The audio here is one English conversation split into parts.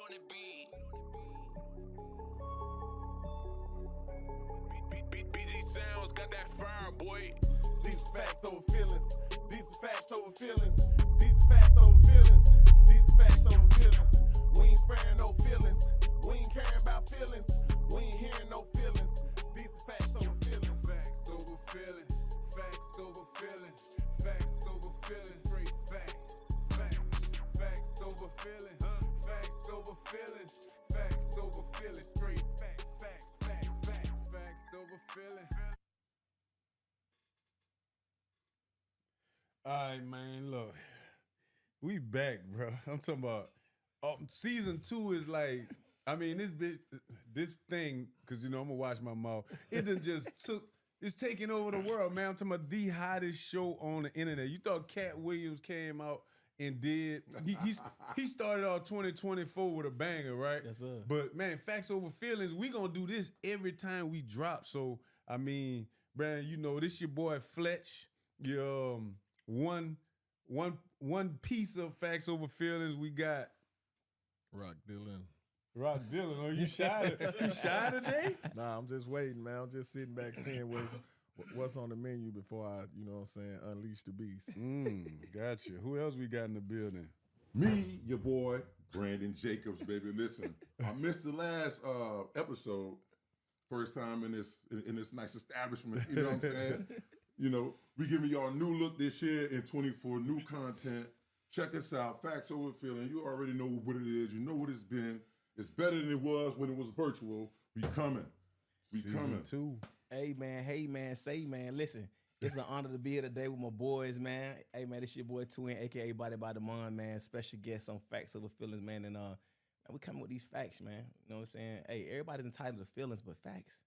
on the beat. BG Sounds got that fire, boy. These are facts over feelings. These are facts over feelings. These are facts over feelings. These are facts over feelings. We ain't sparing no feelings. We ain't caring about feelings. We ain't hearing no feelings. These are facts over feelings. Facts over feelings. Facts over feelings. Facts over feelings. Straight facts. Facts. Facts over feelings. Facts over feelings. Facts over feelings. Straight facts. Facts. Facts. Facts. Facts over feelings. All right, man, look. We back, bro. I'm talking about season 2 is like, I mean, this thing, because, you know, I'm going to watch my mouth. It done just it's taking over the world, man. I'm talking about the hottest show on the internet. You thought Cat Williams came out and did, he started off 2024 with a banger, right? Yes, sir. But, man, Facts Over Feelings, we going to do this every time we drop. So, I mean, Brandon, you know, this your boy Fletch. Your one piece of Facts Over Feelings. We got Rock Dylan. Rock Dylan. Oh, you shy? You shy today? Nah, I'm just waiting, man. I'm just sitting back seeing what's on the menu before I, you know what I'm saying, unleash the beast. Gotcha. Who else we got in the building? Me, your boy, Brandon Jacobs, baby. Listen, I missed the last episode. First time in this nice establishment. You know what I'm saying? You know, we giving y'all a new look this year in 24, new content. Check us out. Facts Over Feeling. You already know what it is. You know what it's been. It's better than it was when it was virtual. We coming. We coming. Season 2. Hey man, say man, listen. It's an honor to be here today with my boys, man. Hey man, this your boy Twin, aka Body by the Mon, man. Special guest on Facts Over Feelings, man. And we coming with these facts, man. You know what I'm saying? Hey, everybody's entitled to feelings, but facts.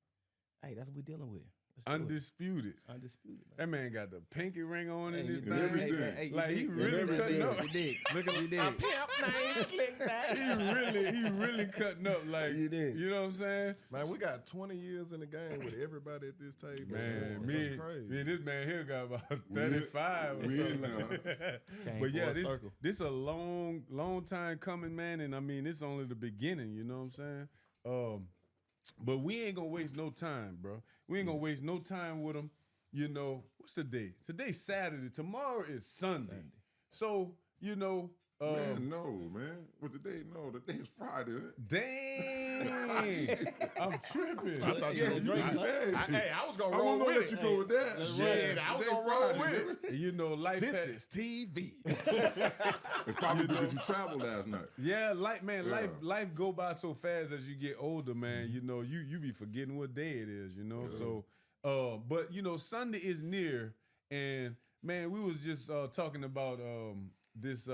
Hey, that's what we dealing with. Undisputed. Undisputed, man. That man got the pinky ring on in Hey, this you thing. did. Hey, Like, he you really did. cutting up. You did. Look at You did. Pimp name slick back. he really cutting up. Like, You did. You know what I'm saying? Man, we got 20 years in the game with everybody at this table. Man, That's me crazy. and this man here got about 35 or we something. in now. Came But yeah, full circle. this a long time coming, man. And I mean, it's only the beginning, you know what I'm saying? But we ain't gonna waste no time, bro. We ain't gonna waste no time with them. You know, what's the day? Today's Saturday. Tomorrow is Sunday. So, you know, Man, no, man. What the day? No, the day is Friday. dang, I'm tripping. I thought you Yeah, were you drinking. I was gonna I roll won't with let it. you go with that. I was gonna roll with it. You know, life. This is TV. It's probably because you traveled last night. Yeah, like man, Yeah. life go by so fast as you get older, man. You know, you be forgetting what day it is, you know. So but you know, Sunday is near, and man, we was just talking about this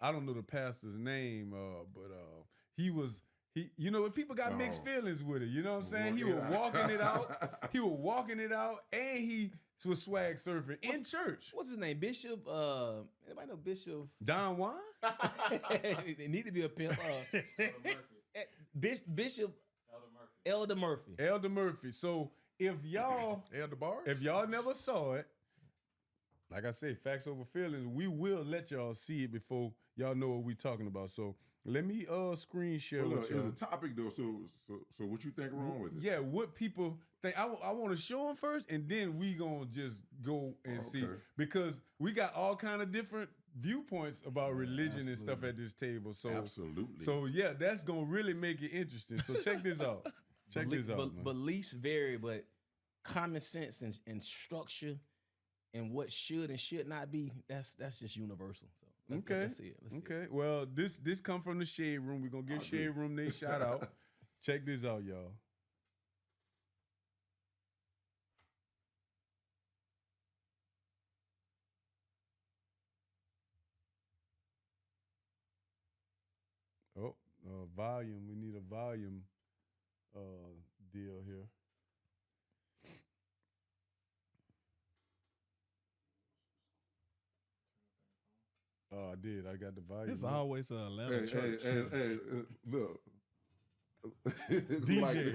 I don't know the pastor's name, but he you know, people got mixed feelings with it, you know what I'm saying? He was walking it out. He was walking it out, and he was swag surfing in church. What's his name? Bishop? Anybody know Bishop? Don Juan? It need to be a pimp. Bishop Elder Murphy. Elder Murphy. So if y'all Elder Bar? If y'all never saw it, like I say, Facts Over Feelings, we will let y'all see it before y'all know what we talking about. So let me screen share Well, with look, y'all. it's a topic though. So what you think wrong with it? Yeah, what people think. I want to show them first, and then we gonna just go and see, because we got all kind of different viewpoints about religion and stuff at this table. So Absolutely. So yeah, that's gonna really make it interesting. So check this out. Check this out. Man. Beliefs vary, but common sense and structure and what should and should not be, that's just universal. So let's see it. Let's see it. Well, this come from the Shade Room. We're gonna give Shade Room their shout out. Check this out, y'all. Oh, volume. We need a volume deal here. Oh, I did. I got the volume. It's always an Atlanta church. Hey, look. DJ.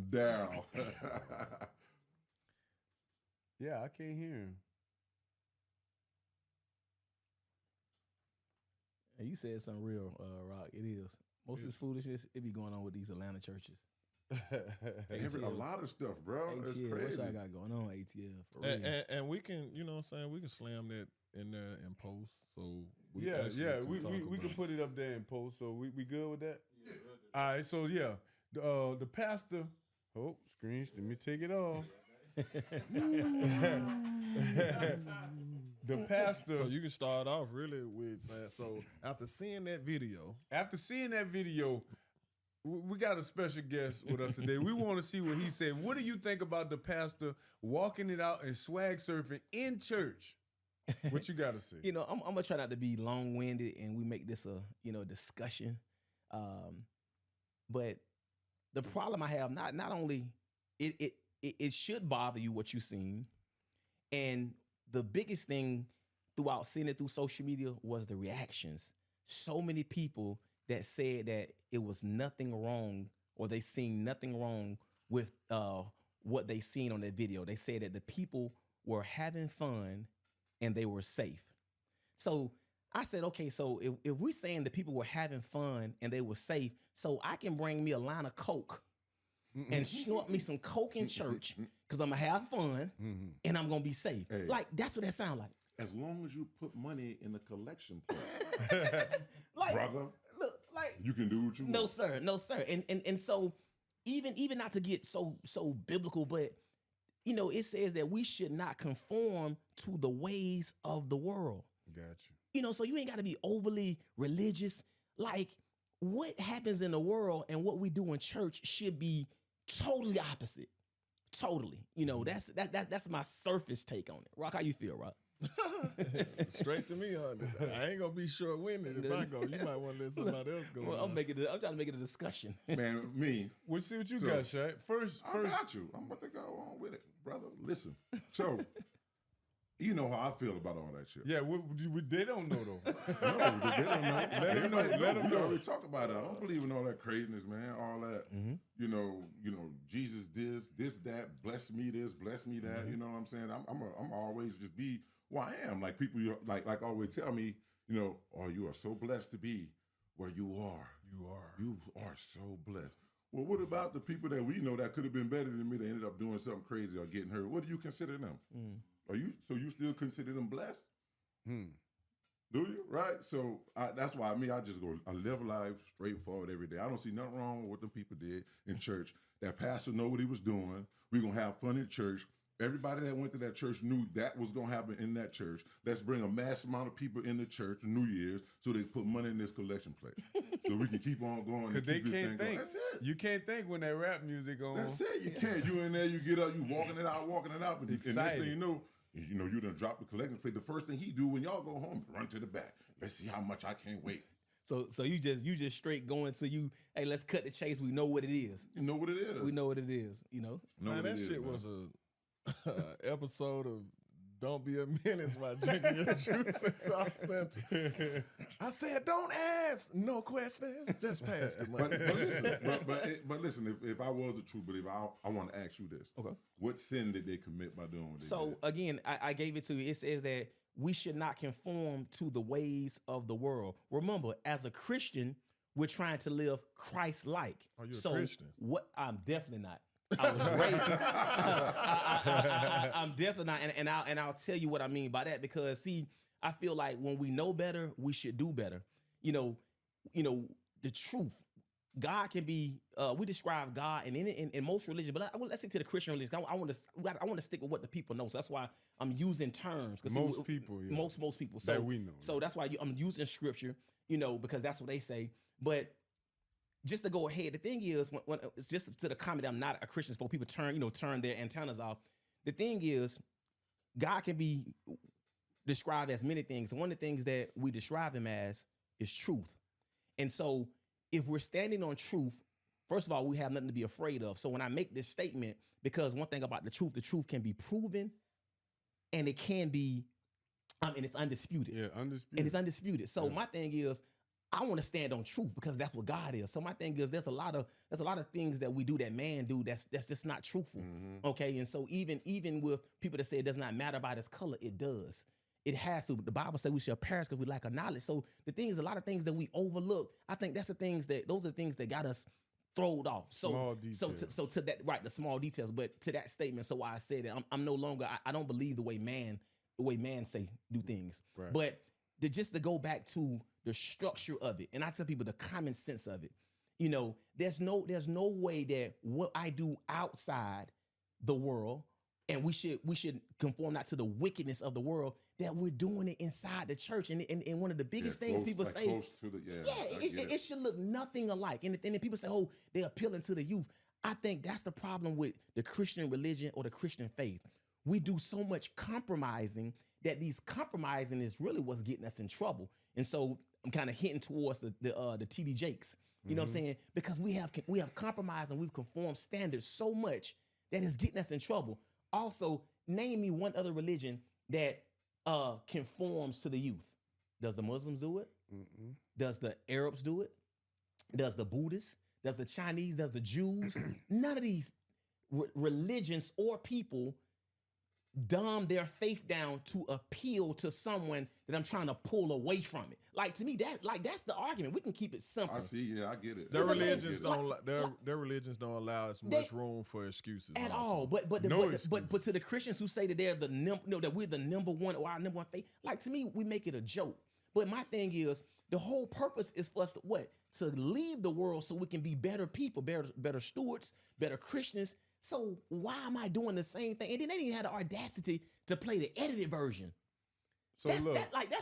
Daryl. Yeah, I can't hear him. And you said something real, Rock. It is. Most of this foolishness, it be going on with these Atlanta churches. A lot of stuff, bro. It's ATL, crazy. what y'all got going on, ATL? For real. And we can, you know what I'm saying, we can slam that in there in post. So we Yeah, actually yeah, can we talk can about put it up there in post. So we good with that? All right, so yeah, the pastor. Oh, screens. Let me take it off. The pastor. So you can start off really with that. So after seeing that video, We got a special guest with us today. We want to see what he said. What do you think about the pastor walking it out and swag surfing in church? What you got to say? You know, I'm gonna try not to be long-winded, and we make this a discussion. But the problem I have, not only it should bother you what you've seen, and the biggest thing throughout seeing it through social media was the reactions. So many people that said that it was nothing wrong, or they seen nothing wrong with what they seen on that video. They said that the people were having fun and they were safe. So I said, okay, so if we're saying the people were having fun and they were safe, so I can bring me a line of Coke and snort me some Coke in church because I'm gonna have fun and I'm gonna be safe. Hey. Like, that's what that sound like. As long as you put money in the collection plate, Like, brother, look, like, you can do what you no want. sir, no sir. And so even not to get so biblical, but you know, it says that we should not conform to the ways of the world. Got you. You know, so you ain't got to be overly religious. Like, what happens in the world and what we do in church should be totally opposite. Totally. You know, that's my surface take on it. Rock, how you feel, Rock? straight to me on it. I ain't gonna be short-winded if I go. You might want to let somebody else go. Well, I'm trying to make it a discussion. Man, me, We'll see what you So, got, Shaq. First, I got you. I'm about to go on with it, brother. Listen. So, you know how I feel about all that shit. yeah, they don't know though. No, they don't know. Everybody know. Let 'em We know. already talked about it. I don't believe in all that craziness, man. All that, you know, Jesus this, that, bless me this, bless me that. You know what I'm saying? I'm always just be who I am. Like people, like always tell me, you know, oh, you are so blessed to be where you are. You are so blessed. Well, what about the people that we know that could have been better than me that ended up doing something crazy or getting hurt? What do you consider them? So you still consider them blessed? Do you? Right? So that's why I just go, I live life straightforward every day. I don't see nothing wrong with what the people did in church. That pastor know what he was doing. We're going to have fun in church. Everybody that went to that church knew that was going to happen in that church. Let's bring a mass amount of people in the church, New Year's, so they put money in this collection plate. So we can keep on going. Because they keep this can't thing going. think. That's it. You can't think when that rap music on. That's it. You can't. You in there, you get up, you walking it out. And next Excited. thing you know, you done drop the collection plate. The first thing he do when y'all go home, run to the back. Let's see how much I can't wait. So you just straight going to you, hey, let's cut the chase. We know what it is. You know what it is. We know what it is, you know? Know Man, what that it is, shit man. was a episode of Don't Be a Menace while drinking your juice in South Central. I said, don't ask no questions, just pass the money. But listen, if I was a true believer, I want to ask you this. Okay. What sin did they commit by doing what they So did? again, I gave it to you. It says that we should not conform to the ways of the world. Remember, as a Christian, we're trying to live Christ-like. Are you a Christian? What? I'm definitely not. I was raised. I'm definitely not, and I'll tell you what I mean by that, because see, I feel like when we know better, we should do better. You know, the truth. God can be. We describe God in most religions, but let's stick to the Christian religion. I want to stick with what the people know. So that's why I'm using terms. Most people, yeah. Most people. So That we know. So that's why I'm using scripture. You know, because that's what they say. But just to go ahead, the thing is, when it's just to the comment, I'm not a Christian. So people turn their antennas off. The thing is, God can be described as many things. And one of the things that we describe him as is truth. And so if we're standing on truth, first of all, we have nothing to be afraid of. So when I make this statement, because one thing about the truth can be proven, and it can be, and it's undisputed. Yeah, undisputed. And it's undisputed. So my thing is, I want to stand on truth because that's what God is. So my thing is, there's a lot of things that we do that man do that's just not truthful. Okay, and so even with people that say it does not matter about his color, it does. It has to. The Bible says we shall perish because we lack of knowledge. So the thing is, a lot of things that we overlook, I think those are the things that got us thrown off. Small details. So to that, right, the small details. But to that statement, so why I said it, I'm no longer, I don't believe the way man say do things. Right. But just to go back to the structure of it, and I tell people the common sense of it. You know, there's no way that what I do outside the world, and we should conform not to the wickedness of the world, that we're doing it inside the church. And one of the biggest things people say, close to the, it should look nothing alike. And then people say, oh, they're appealing to the youth. I think that's the problem with the Christian religion or the Christian faith. We do so much compromising that these compromising is really what's getting us in trouble. And so I'm kind of hinting towards the TD Jakes. You know what I'm saying? Because we have compromised and we've conformed standards so much that is getting us in trouble. Also, name me one other religion that conforms to the youth. Does the Muslims do it? Mm-mm. Does the Arabs do it? Does the Buddhists? Does the Chinese? Does the Jews? None of these religions or people dumb their faith down to appeal to someone that I'm trying to pull away from it. Like, to me, that's the argument. We can keep it simple. I see. Yeah, I get it. Their I get religions it. their religions don't allow as much room for excuses At also. all. But to the Christians who say that they're that we're the number one or our number one faith, like, to me, we make it a joke. But my thing is, the whole purpose is for us to leave the world so we can be better people, better stewards, better Christians. So why am I doing the same thing? And then they didn't have the audacity to play the edited version. So that's look,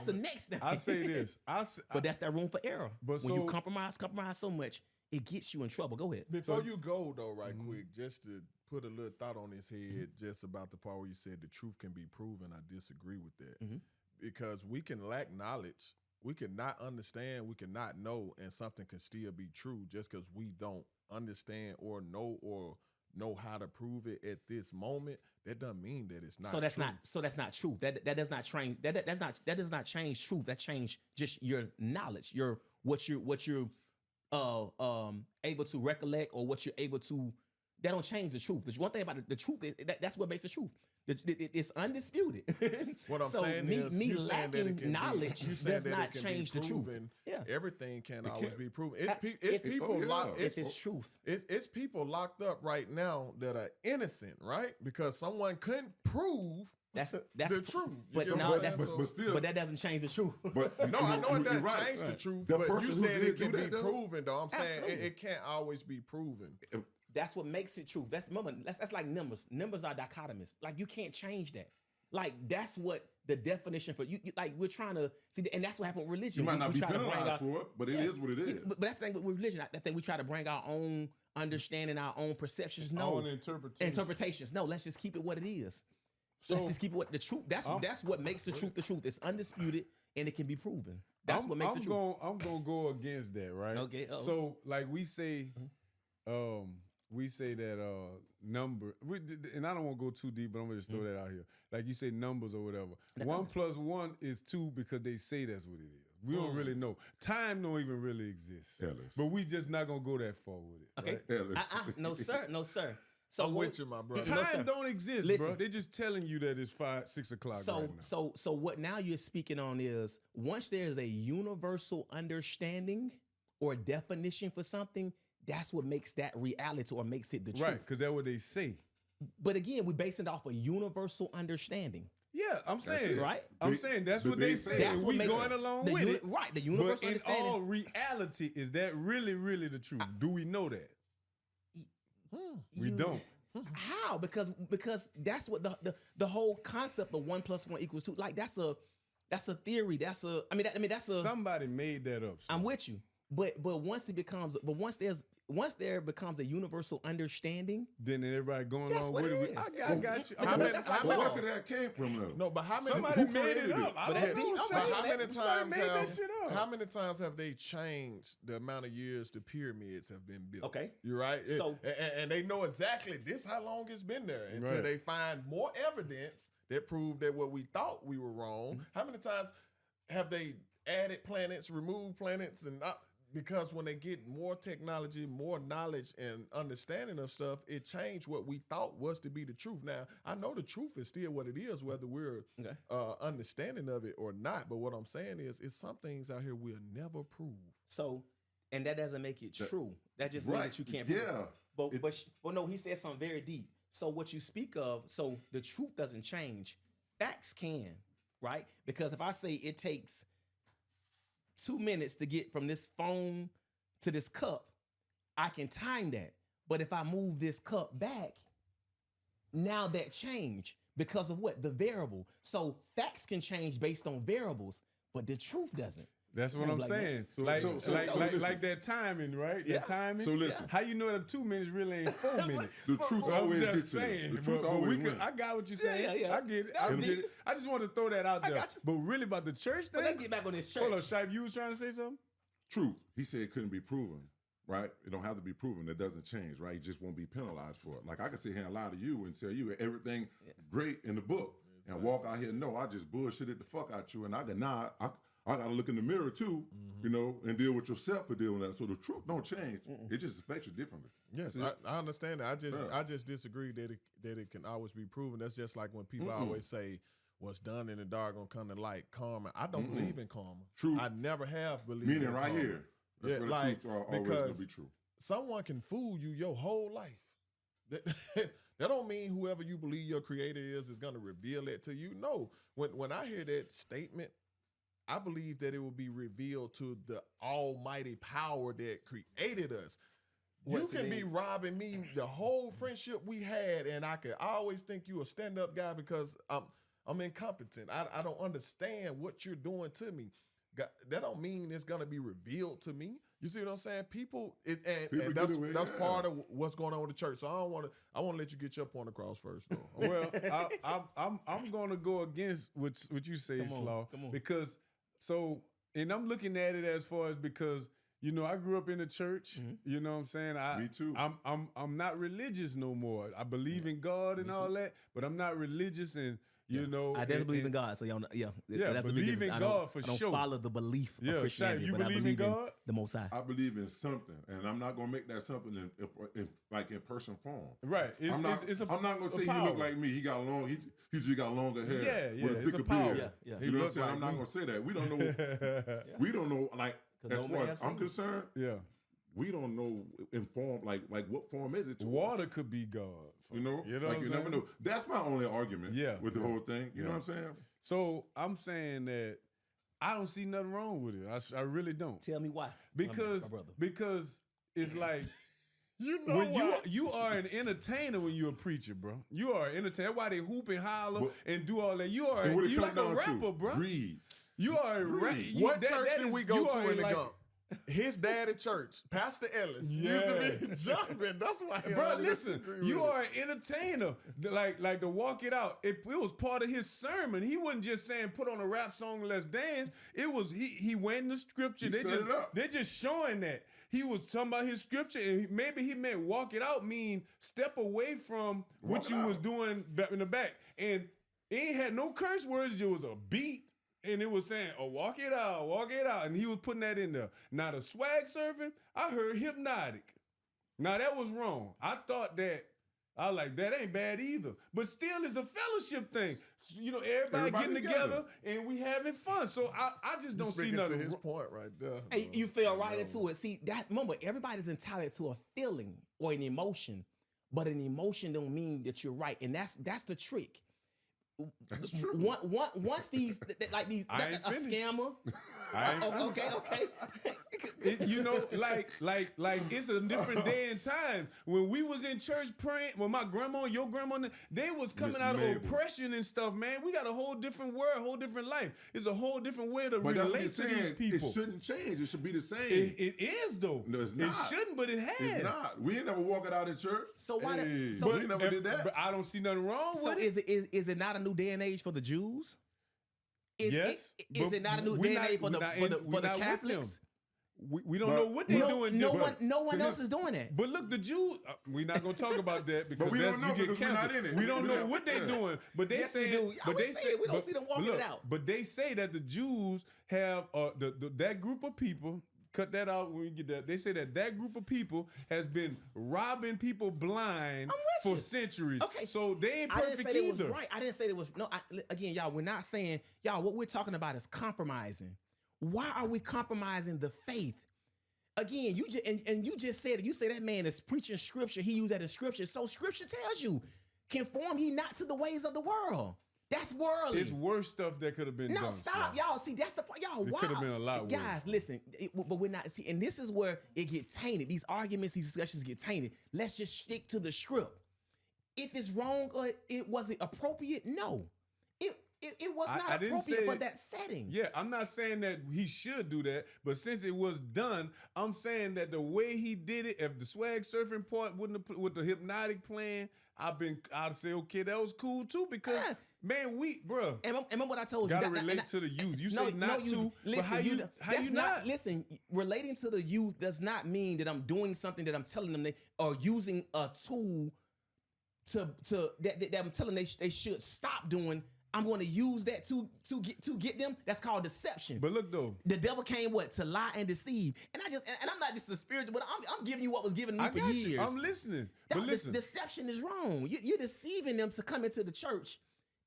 the next thing. I say this. But that's that room for error. But when you so- compromise so much, it gets you in trouble. Go ahead. Before you go though, right quick, just to put a little thought on his head, just about the part where you said the truth can be proven. I disagree with that because we can lack knowledge, we can not understand, we can not know, and something can still be true just because we don't understand or know how to prove it at this moment. That doesn't mean that it's not. So that's not truth. That does not change. That does not change truth. That change just your knowledge. What you're able to recollect, or what you're able to. That don't change the truth. The one thing about the truth is that's what makes the truth. It's undisputed. What I'm saying is, me you saying that it lacking can knowledge you saying does that it not can change be the truth. proven. Yeah. Everything can't always be proven. It's if- people oh, yeah. locked. If it's truth. It's people locked up right now that are innocent, right? Because someone couldn't prove That's the truth. You But see what no, I'm that's saying? but still, but that doesn't change the truth. but No, I know it you're doesn't right. change the truth, The but you person who said it did can do be that, though? proven, though. I'm saying Absolutely. it can't always be proven. That's what makes it true. That's like numbers. Numbers are dichotomous. Like, you can't change that. Like, that's what the definition for you like, we're trying to see, and that's what happened with religion. You might not we be try to bring penalized our- for it, but it is what it is. But that's the thing with religion. I think we try to bring our own understanding, our own perceptions. No, Own interpretation. interpretations. No, let's just keep it what it is. So- Let's just keep it what the truth. That's what makes the truth the truth. It's undisputed and it can be proven. That's what makes it true. I'm gonna go against that, right? Okay, uh-oh. So, like, we say that number, and I don't want to go too deep, but I'm gonna just throw that out here. Like, you say numbers or whatever. 1 + 1 is 2 because they say that's what it is. We don't really know. Time don't even really exist. Ellis. But we just not gonna go that far with it. Okay. right? Ellis. No, sir. No, sir. So I'm what- with you, my brother. Time No, sir. don't exist, Listen. bro. They're just telling you that it's 6 o'clock right now. So what now you're speaking on is, once there's a universal understanding or definition for something, that's what makes that reality or makes it the truth. Right, because that's what they say. But again, we're basing it off a universal understanding. Yeah, I'm saying, it. Right? I'm They- saying that's but what they they say. say- That's and what we makes going along the with it. Right, the But universal in understanding. all reality, is that really, really the truth? Do we know that? We You- don't. How? Because that's what the whole concept of 1 + 1 = 2. Like, that's a theory. That's a Somebody made that up. I'm with you. But once there becomes a universal understanding, Then everybody going That's along what with it it. is. I got you. Because that's like Where laws. could that came from, though? No, but how many? Somebody who made it created up. it? I But don't that- know. but Somebody how many somebody times made that shit up. how many times have they changed the amount of years the pyramids have been built? Okay. You're right. So- and they know exactly this how long it's been there until Right. they find more evidence that prove that what we thought we were wrong. How many times have they added planets, removed planets, and because when they get more technology, more knowledge and understanding of stuff, it changed what we thought was to be the truth. Now, I know the truth is still what it is, whether we're understanding of it or not. But what I'm saying is, it's some things out here we'll never prove. So, and that doesn't make it true. That just means that you can't prove it. But no, he said something very deep. So what you speak of, so the truth doesn't change. Facts can, right? Because if I say it takes 2 minutes to get from this phone to this cup, I can time that. But if I move this cup back, now that change because of what? The variable. So facts can change based on variables, but the truth doesn't. That's what I'm saying. So like listen. that timing, right? Yeah. That timing. So listen. How you know that 2 minutes really ain't 4 minutes? The truth I'm always just gets to saying. you. The truth always wins. I got what you're saying. Yeah. I get it. That's I get deep. it. I just want to throw that out there. got you. But really about the church thing. But let's get back on this church. Hold on, Shipe, you was trying to say something? Truth. He said it couldn't be proven, right? It don't have to be proven. It doesn't change, right? You just won't be penalized for it. Like I can sit here and lie to you and tell you everything great in the book and walk out here. No, I just bullshitted the fuck out you, and I got to look in the mirror too, you know, and deal with yourself for dealing with that. So the truth don't change. It just affects you differently. Yes, I understand that. I just disagree that it can always be proven. That's just like when people always say, what's done in the dark gonna come to light. Karma. I don't believe in karma. True. I never have believed Meaning in right karma. here. That's where the truth are always going to be true. Someone can fool you your whole life. That don't mean whoever you believe your creator is going to reveal that to you. No. When I hear that statement, I believe that it will be revealed to the almighty power that created us. You can be robbing me the whole friendship we had, and I could always think you a stand-up guy because I'm incompetent. I don't understand what you're doing to me. That don't mean it's gonna be revealed to me. You see what I'm saying? People that's part of what's going on with the church. So I want to let you get your point across first, though. Well, I'm gonna go against what you say, Slaw, because and I'm looking at it as far as because you know I grew up in the church. You know what I'm saying? Me too. I'm not religious no more. I believe in God and all that, but I'm not religious and. You know, I definitely believe in God. So y'all, that's a big believe in God for I don't sure. follow the belief of Christianity, you but believe I believe in God? the Most High. I believe in something, and I'm not gonna make that something in person form. Right. I'm not gonna say he look like me. He got long. He just got longer hair. Yeah. With a It's thicker a power. beard. Yeah. You know what I'm saying? I'm not gonna say that. We don't know. We don't know. Like as far as I'm concerned. Yeah. We don't know in form like what form is it? Water could be God. You know what like I'm you saying? never know. That's my only argument. With the whole thing. You know what I'm saying? So I'm saying that I don't see nothing wrong with it. I really don't. Tell me why. Because it's like you know when you are an entertainer when you're a preacher, bro. You are an entertainer. That's why they hoop and holler and do all that. You like a rapper, bro. Greed. You are a rapper. What church did we go to in the Gump? His dad at church, Pastor Ellis, used to be jumping. That's why, bro. Listen, you are an entertainer. Like to walk it out. It was part of his sermon. He wasn't just saying put on a rap song and let's dance. It was he went in the scripture. They're just showing that he was talking about his scripture, and maybe he meant walk it out mean step away from what you was doing back in the back, and it ain't had no curse words. It was a beat. And it was saying, walk it out. And he was putting that in there. Now, the swag surfing, I heard hypnotic. Now, that was wrong. I thought that, I like, that ain't bad either. But still, it's a fellowship thing. You know, everybody getting together and we having fun. So, I just don't see nothing. To his point right there. Hey, you fell right into it. See, remember, everybody's entitled to a feeling or an emotion. But an emotion don't mean that you're right. And that's the trick. That's true. Once these a scammer. Okay. You know, like it's a different day and time. When we was in church praying, when my grandma, your grandma, they was coming out of oppression and stuff, man. We got a whole different world, a whole different life. It's a whole different way to relate to these people. It shouldn't change. It should be the same. It is though. No, it's not. It shouldn't, but it has. It's not. We ain't never walk it out in church. So why? We never did that. But I don't see nothing wrong with it. Is it not a new day and age for the Jews? Yes. Is it not a new day and age for the Catholics? We don't know what they're doing. No one else is doing that. But look, the Jews, we're not going to talk about that because we don't know you get because we're not canceled. in it. We don't know what they're doing. But they Yes, say, we do. We don't see them walking it out. But they say that the Jews have that group of people cut that out when you get that. They say that group of people has been robbing people blind for centuries. Okay, so they ain't I didn't perfect say it either. was right. I didn't say it was again, y'all. We're not saying y'all. What we're talking about is compromising. Why are we compromising the faith? Again, you just and you just said it. You say that man is preaching scripture. He used that in scripture. So scripture tells you, conform ye not to the ways of the world. That's worldly. It's worse stuff that could have been done. No, stop, y'all. See, that's the point. Y'all, It wow. could have been a lot worse. Guys, listen, but we're not, see, and this is where it get tainted. These arguments, these discussions get tainted. Let's just stick to the script. If it's wrong or it wasn't appropriate, no. It was not appropriate for that setting. Yeah, I'm not saying that he should do that, but since it was done, I'm saying that the way he did it, if the swag surfing part wouldn't have, with the hypnotic playing, I'd say, okay, that was cool too, because man, bro. And remember what I told you. Gotta relate to the youth. You say not to, listen, but how you not? Listen, relating to the youth does not mean that I'm doing something that I'm telling them or using a tool that I'm telling them they should stop doing. I'm going to use that to get them. That's called deception. But look though, the devil came to lie and deceive. And I'm not just a spiritual, but I'm giving you what was given to me for years. I'm listening. But listen, deception is wrong. You're deceiving them to come into the church,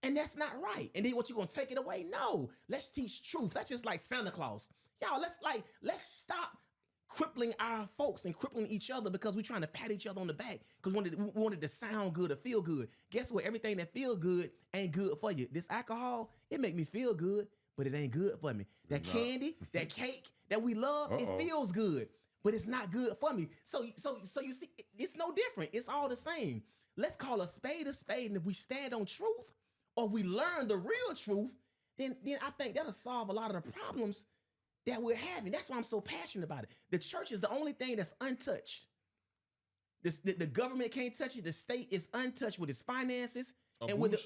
and that's not right. And then what, you gonna take it away? No. Let's teach truth. That's just like Santa Claus. Y'all, let's stop crippling our folks and crippling each other because we're trying to pat each other on the back because we wanted to sound good or feel good. Guess what? Everything that feel good ain't good for you. This alcohol, it make me feel good, but it ain't good for me. That candy, that cake that we love, it feels good, but it's not good for me. So you see, it's no different. It's all the same. Let's call a spade, and if we stand on truth or we learn the real truth, then I think that'll solve a lot of the problems that we're having. That's why I'm so passionate about it. The church is the only thing that's untouched. The government can't touch it. The state is untouched with its finances and with the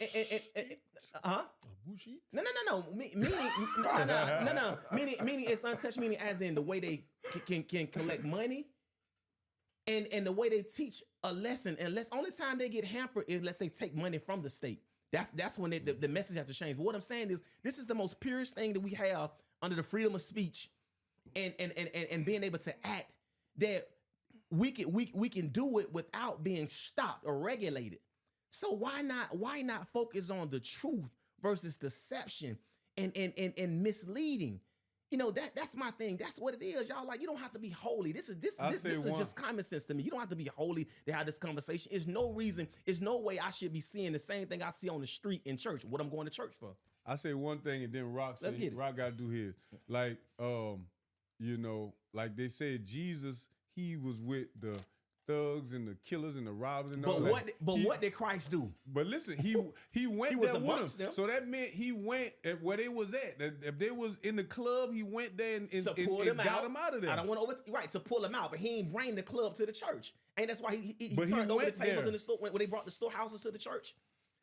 meaning it's untouched, meaning as in the way they can collect money and the way they teach a lesson. And only time they get hampered is, let's say, take money from the state. That's when the message has to change. But what I'm saying is, this is the most purest thing that we have under the freedom of speech and being able to act, that we can do it without being stopped or regulated. So why not focus on the truth versus deception and misleading? You know, that's my thing. That's what it is, y'all. Like, you don't have to be holy. This is just common sense to me. You don't have to be holy to have this conversation. There's no reason, there's no way I should be seeing the same thing I see on the street in church. What I'm going to church for. I say one thing and then Rock got to do his. Like, you know, like they said, Jesus, he was with the thugs and the killers and the robbers and all that. But what did Christ do? But listen, he went He was there with amongst them. them. So that meant he went at where they was at. If they was in the club, he went there and to pull and them got out. them out of there. I don't want to pull them out, but he ain't bring the club to the church. And that's why he But turned over the went tables there. in the store when they brought the storehouses to the church.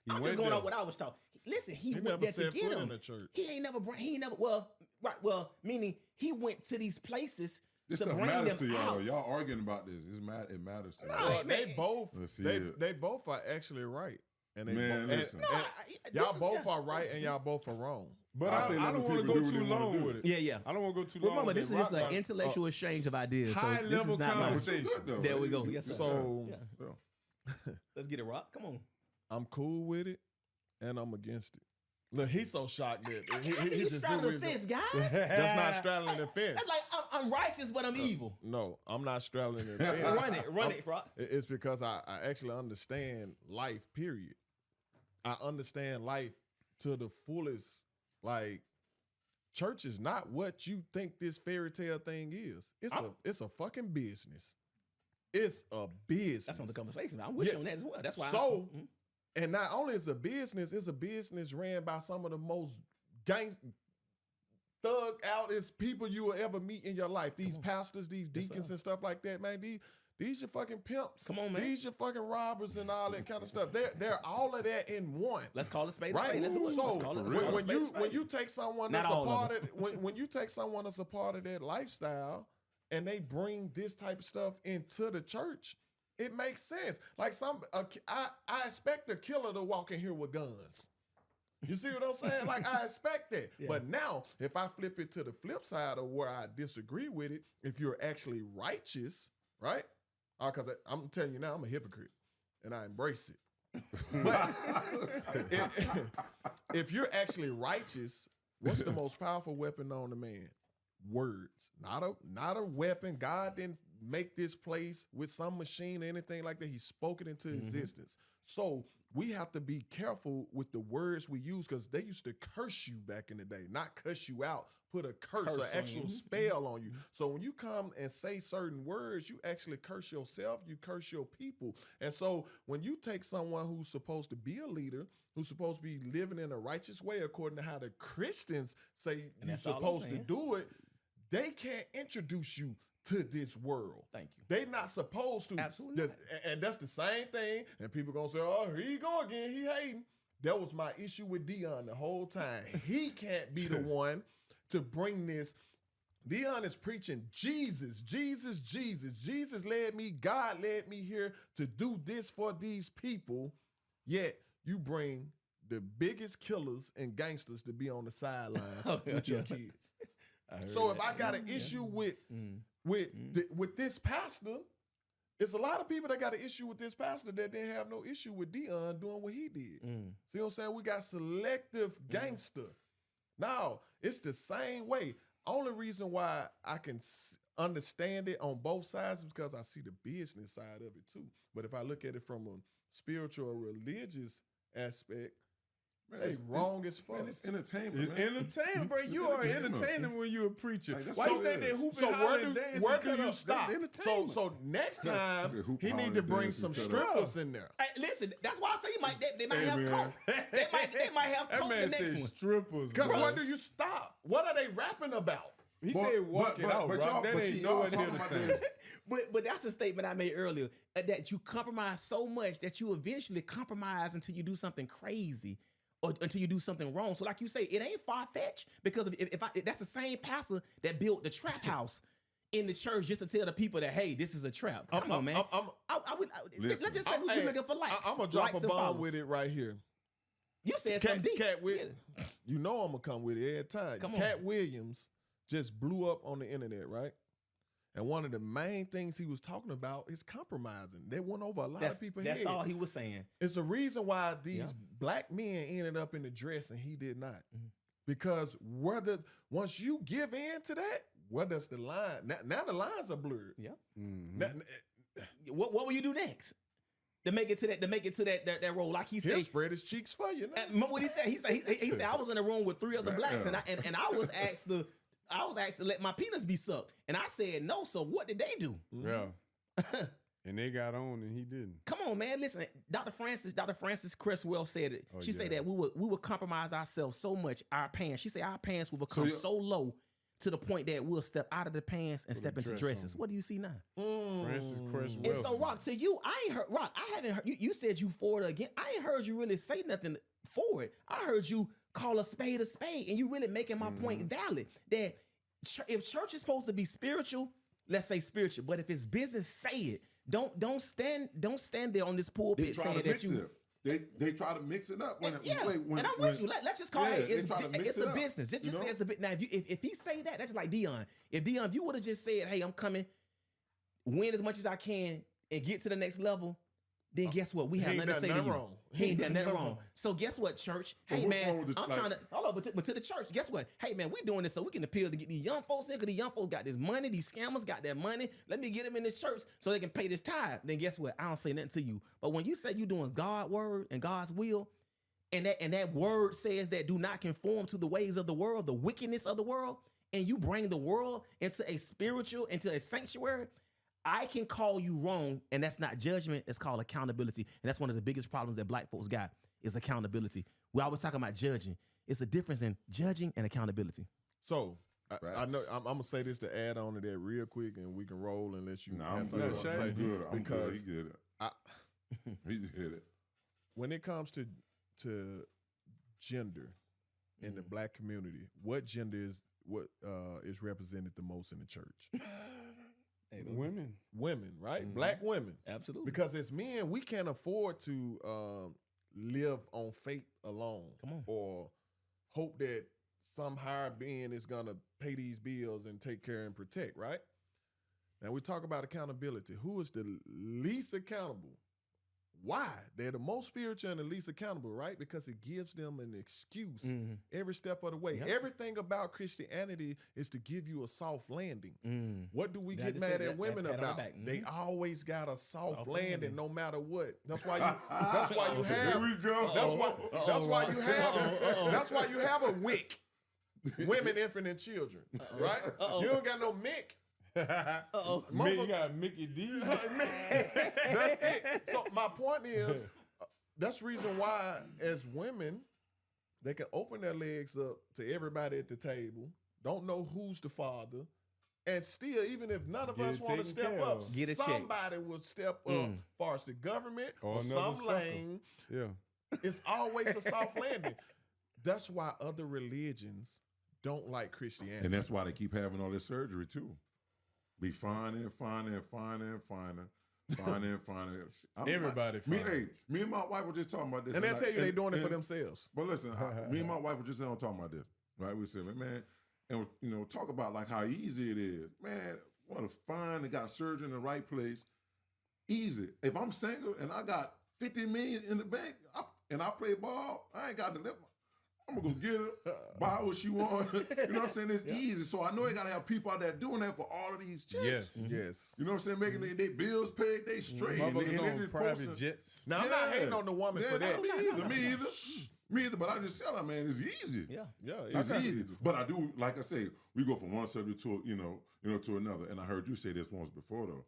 I'm went just going there. off what I was taught. Listen, he went never there to set get foot them. in the church. Meaning he went to these places This to stuff bring matters them to y'all. out. Y'all arguing about this. It matters to No, y'all. man. They both are actually right. And they Man, both, listen. y'all both are right and y'all both are wrong. But I say I let don't the want to people go do what too they wanna long do. with it. Yeah. I don't want to go too long. Remember, with this it. is just Rock an intellectual exchange of ideas. high so this level is not conversation. There we go. Yes, sir. So Let's get it, Rock. Come on. I'm cool with it and I'm against it. Look, he's so shocked that he You just straddle the fence, guys. That's not straddling the fence. That's like I'm righteous, but I'm evil. No, I'm not straddling the fence. Run it, Rock. It's because I actually understand life, period. I understand life to the fullest. Like, church is not what you think this fairy tale thing is. It's a fucking business. It's a business. That's not the conversation. I'm with you on that as well. That's why. And not only is it's a business ran by some of the most thug outest people you will ever meet in your life. These pastors, these deacons and stuff like that, man. These your fucking pimps. Come on, man. These your fucking robbers and all that kind of stuff. They're all of that in one. Let's call it spade. Right. Let's do it. So Let's call it when you take someone Not that's a all of part of when you take someone that's a part of that lifestyle and they bring this type of stuff into the church, it makes sense. Like I expect the killer to walk in here with guns. You see what I'm saying? Like, I expect that. But now, if I flip it to the flip side of where I disagree with it, if you're actually righteous, right? Because I'm telling you now, I'm a hypocrite, and I embrace it. But if you're actually righteous, what's the most powerful weapon on the man? Words. Not a weapon. God didn't make this place with some machine or anything like that. He spoke it into existence. So we have to be careful with the words we use, because they used to curse you back in the day, not cuss you out, put a curse an actual spell on you. So when you come and say certain words, you actually curse yourself, you curse your people. And so when you take someone who's supposed to be a leader, who's supposed to be living in a righteous way according to how the Christians say you're supposed to do it, they can't introduce you to this world. Thank you. They not supposed to. Absolutely. And that's the same thing. And people gonna say, oh, here you go again. He hating. That was my issue with Dion the whole time. He can't be the one to bring this. Dion is preaching Jesus, Jesus, Jesus. Jesus led me, God led me here to do this for these people. Yet you bring the biggest killers and gangsters to be on the sidelines with your kids. So if I got an issue with this pastor, it's a lot of people that got an issue with this pastor that didn't have no issue with Dion doing what he did. See what I'm saying? We got selective gangster. Now, it's the same way. Only reason why I can understand it on both sides is because I see the business side of it too. But if I look at it from a spiritual or religious aspect, they wrong as fuck. Man, it's entertainment. It's entertainment, bro. You are entertaining when you're a preacher. Like, Why you think they hooping, hollering, dancing? Where do you stop? So next That's time, it, hoop, he need holler, to bring dance, some and cut strippers in there. Hey, listen, that's why I say they might have man. coke. They might have That coke the man next said one. strippers. Because bro. where do you stop? What are they rapping about? He said walk it out, bro. That ain't nowhere near the same. But that's a statement I made earlier, that you compromise so much that you eventually compromise until you do something crazy or until you do something wrong. So like you say, it ain't far-fetched, because if that's the same pastor that built the trap house in the church just to tell the people that, hey, this is a trap. Come on, man. Let's just say we're looking for likes. I'm going to drop likes a and bomb follows. with it right here. You said something deep. You know I'm going to come with it every time. Come on. Cat Williams just blew up on the internet, right? And one of the main things he was talking about is compromising. They went over a lot of people's heads. That's all he was saying. It's the reason why these black men ended up in the dress and he did not. Because once you give in to that, where does the line? Now the lines are blurred. Yeah. What What will you do next? To make it to that role, like he he'll said, spread his cheeks for you. Now. remember what he said? He said I was in a room with 3 other blacks, and I was asked to let my penis be sucked, and I said no. So what did they do? Yeah. And they got on and he didn't. Come on, man. Listen, Dr. Frances Cresswell said it. She said that we would compromise ourselves so much, our pants. She said our pants will become so low to the point that we'll step out of the pants and step into dresses. What do you see now? Francis Cresswell. And so, Rock, to you, I ain't heard, Rock, I haven't heard, you said you for it again. I ain't heard you really say nothing for it. I heard you call a spade, and you really making my point valid. That if church is supposed to be spiritual, let's say spiritual, but if it's business, say it. Don't stand there on this pulpit saying that you... They try to mix it up. And I'm with you. Let's just call it. It's a business. It just says a bit. Now, if he say that, that's like Dion. If you would have just said, "Hey, I'm coming, win as much as I can, and get to the next level," then guess what? We have nothing to say to you. He ain't done nothing wrong. So guess what, church? Hey man, I'm trying to hold on, but to the church, guess what? Hey man, we doing this so we can appeal to get these young folks in, because these young folks got this money, these scammers got that money. Let me get them in this church so they can pay this tithe. Then guess what? I don't say nothing to you. But when you say you doing God's word and God's will, and that word says that do not conform to the ways of the world, the wickedness of the world, and you bring the world into a spiritual, into a sanctuary, I can call you wrong, and that's not judgment. It's called accountability. And that's one of the biggest problems that black folks got is accountability. We always talk about judging. It's a difference in judging and accountability. So I know I'm gonna say this to add on to that real quick, and we can roll unless you. I'm good. I'm good. Because he get it. He hit it. When it comes to gender in the black community, what gender is represented the most in the church? Women, right? Black women, absolutely. Because as men, we can't afford to live on faith alone. Come on. Or hope that some higher being is gonna pay these bills and take care and protect, right? Now we talk about accountability. Who is the least accountable? Why? They're the most spiritual and the least accountable, right? Because it gives them an excuse every step of the way. Yep. Everything about Christianity is to give you a soft landing. What do we Yeah, get just mad say at that women pat on the about? back. They always got a soft Soft landing, landing. no matter what. That's why you. That's why you have. Here we go. That's why. That's why you have. That's why you have a WIC. Women, infant, and children. Right? You don't got no MIC. Man, you got Mickey D. That's it. So my point is, that's the reason why, as women, they can open their legs up to everybody at the table, don't know who's the father, and still, even if none of Get us it want to taken step care up, of. Get a check. somebody will step up, far as the government Or or another some sucker. lane. Yeah. It's always a soft landing. That's why other religions don't like Christianity. And that's why they keep having all this surgery too. Be finer and finer and finer and finer. Finer and finer. Everybody Me, finer. hey, me and my wife were just talking about this. And they'll tell you they're doing it for and- themselves. But listen, me and my wife were just talking about this, right? We said, man, and talk about like how easy it is. Man, want to find and got surgery in the right place. Easy. If I'm single and I got 50 million in the bank and I play ball, I ain't got to live. I'm gonna go get her, buy what she want. You know what I'm saying? It's easy. So I know you gotta have people out there doing that for all of these chicks. Yes. Yes. You know what I'm saying? Making their bills paid, they straight. And Motherfuckers they on just private posting- jets. Now, I'm not hating on the woman for that. Me either. Me either. But I just tell her, man, it's easy. Yeah. Yeah, It's easy. But I do, like I say, we go from one subject to to another. And I heard you say this once before though.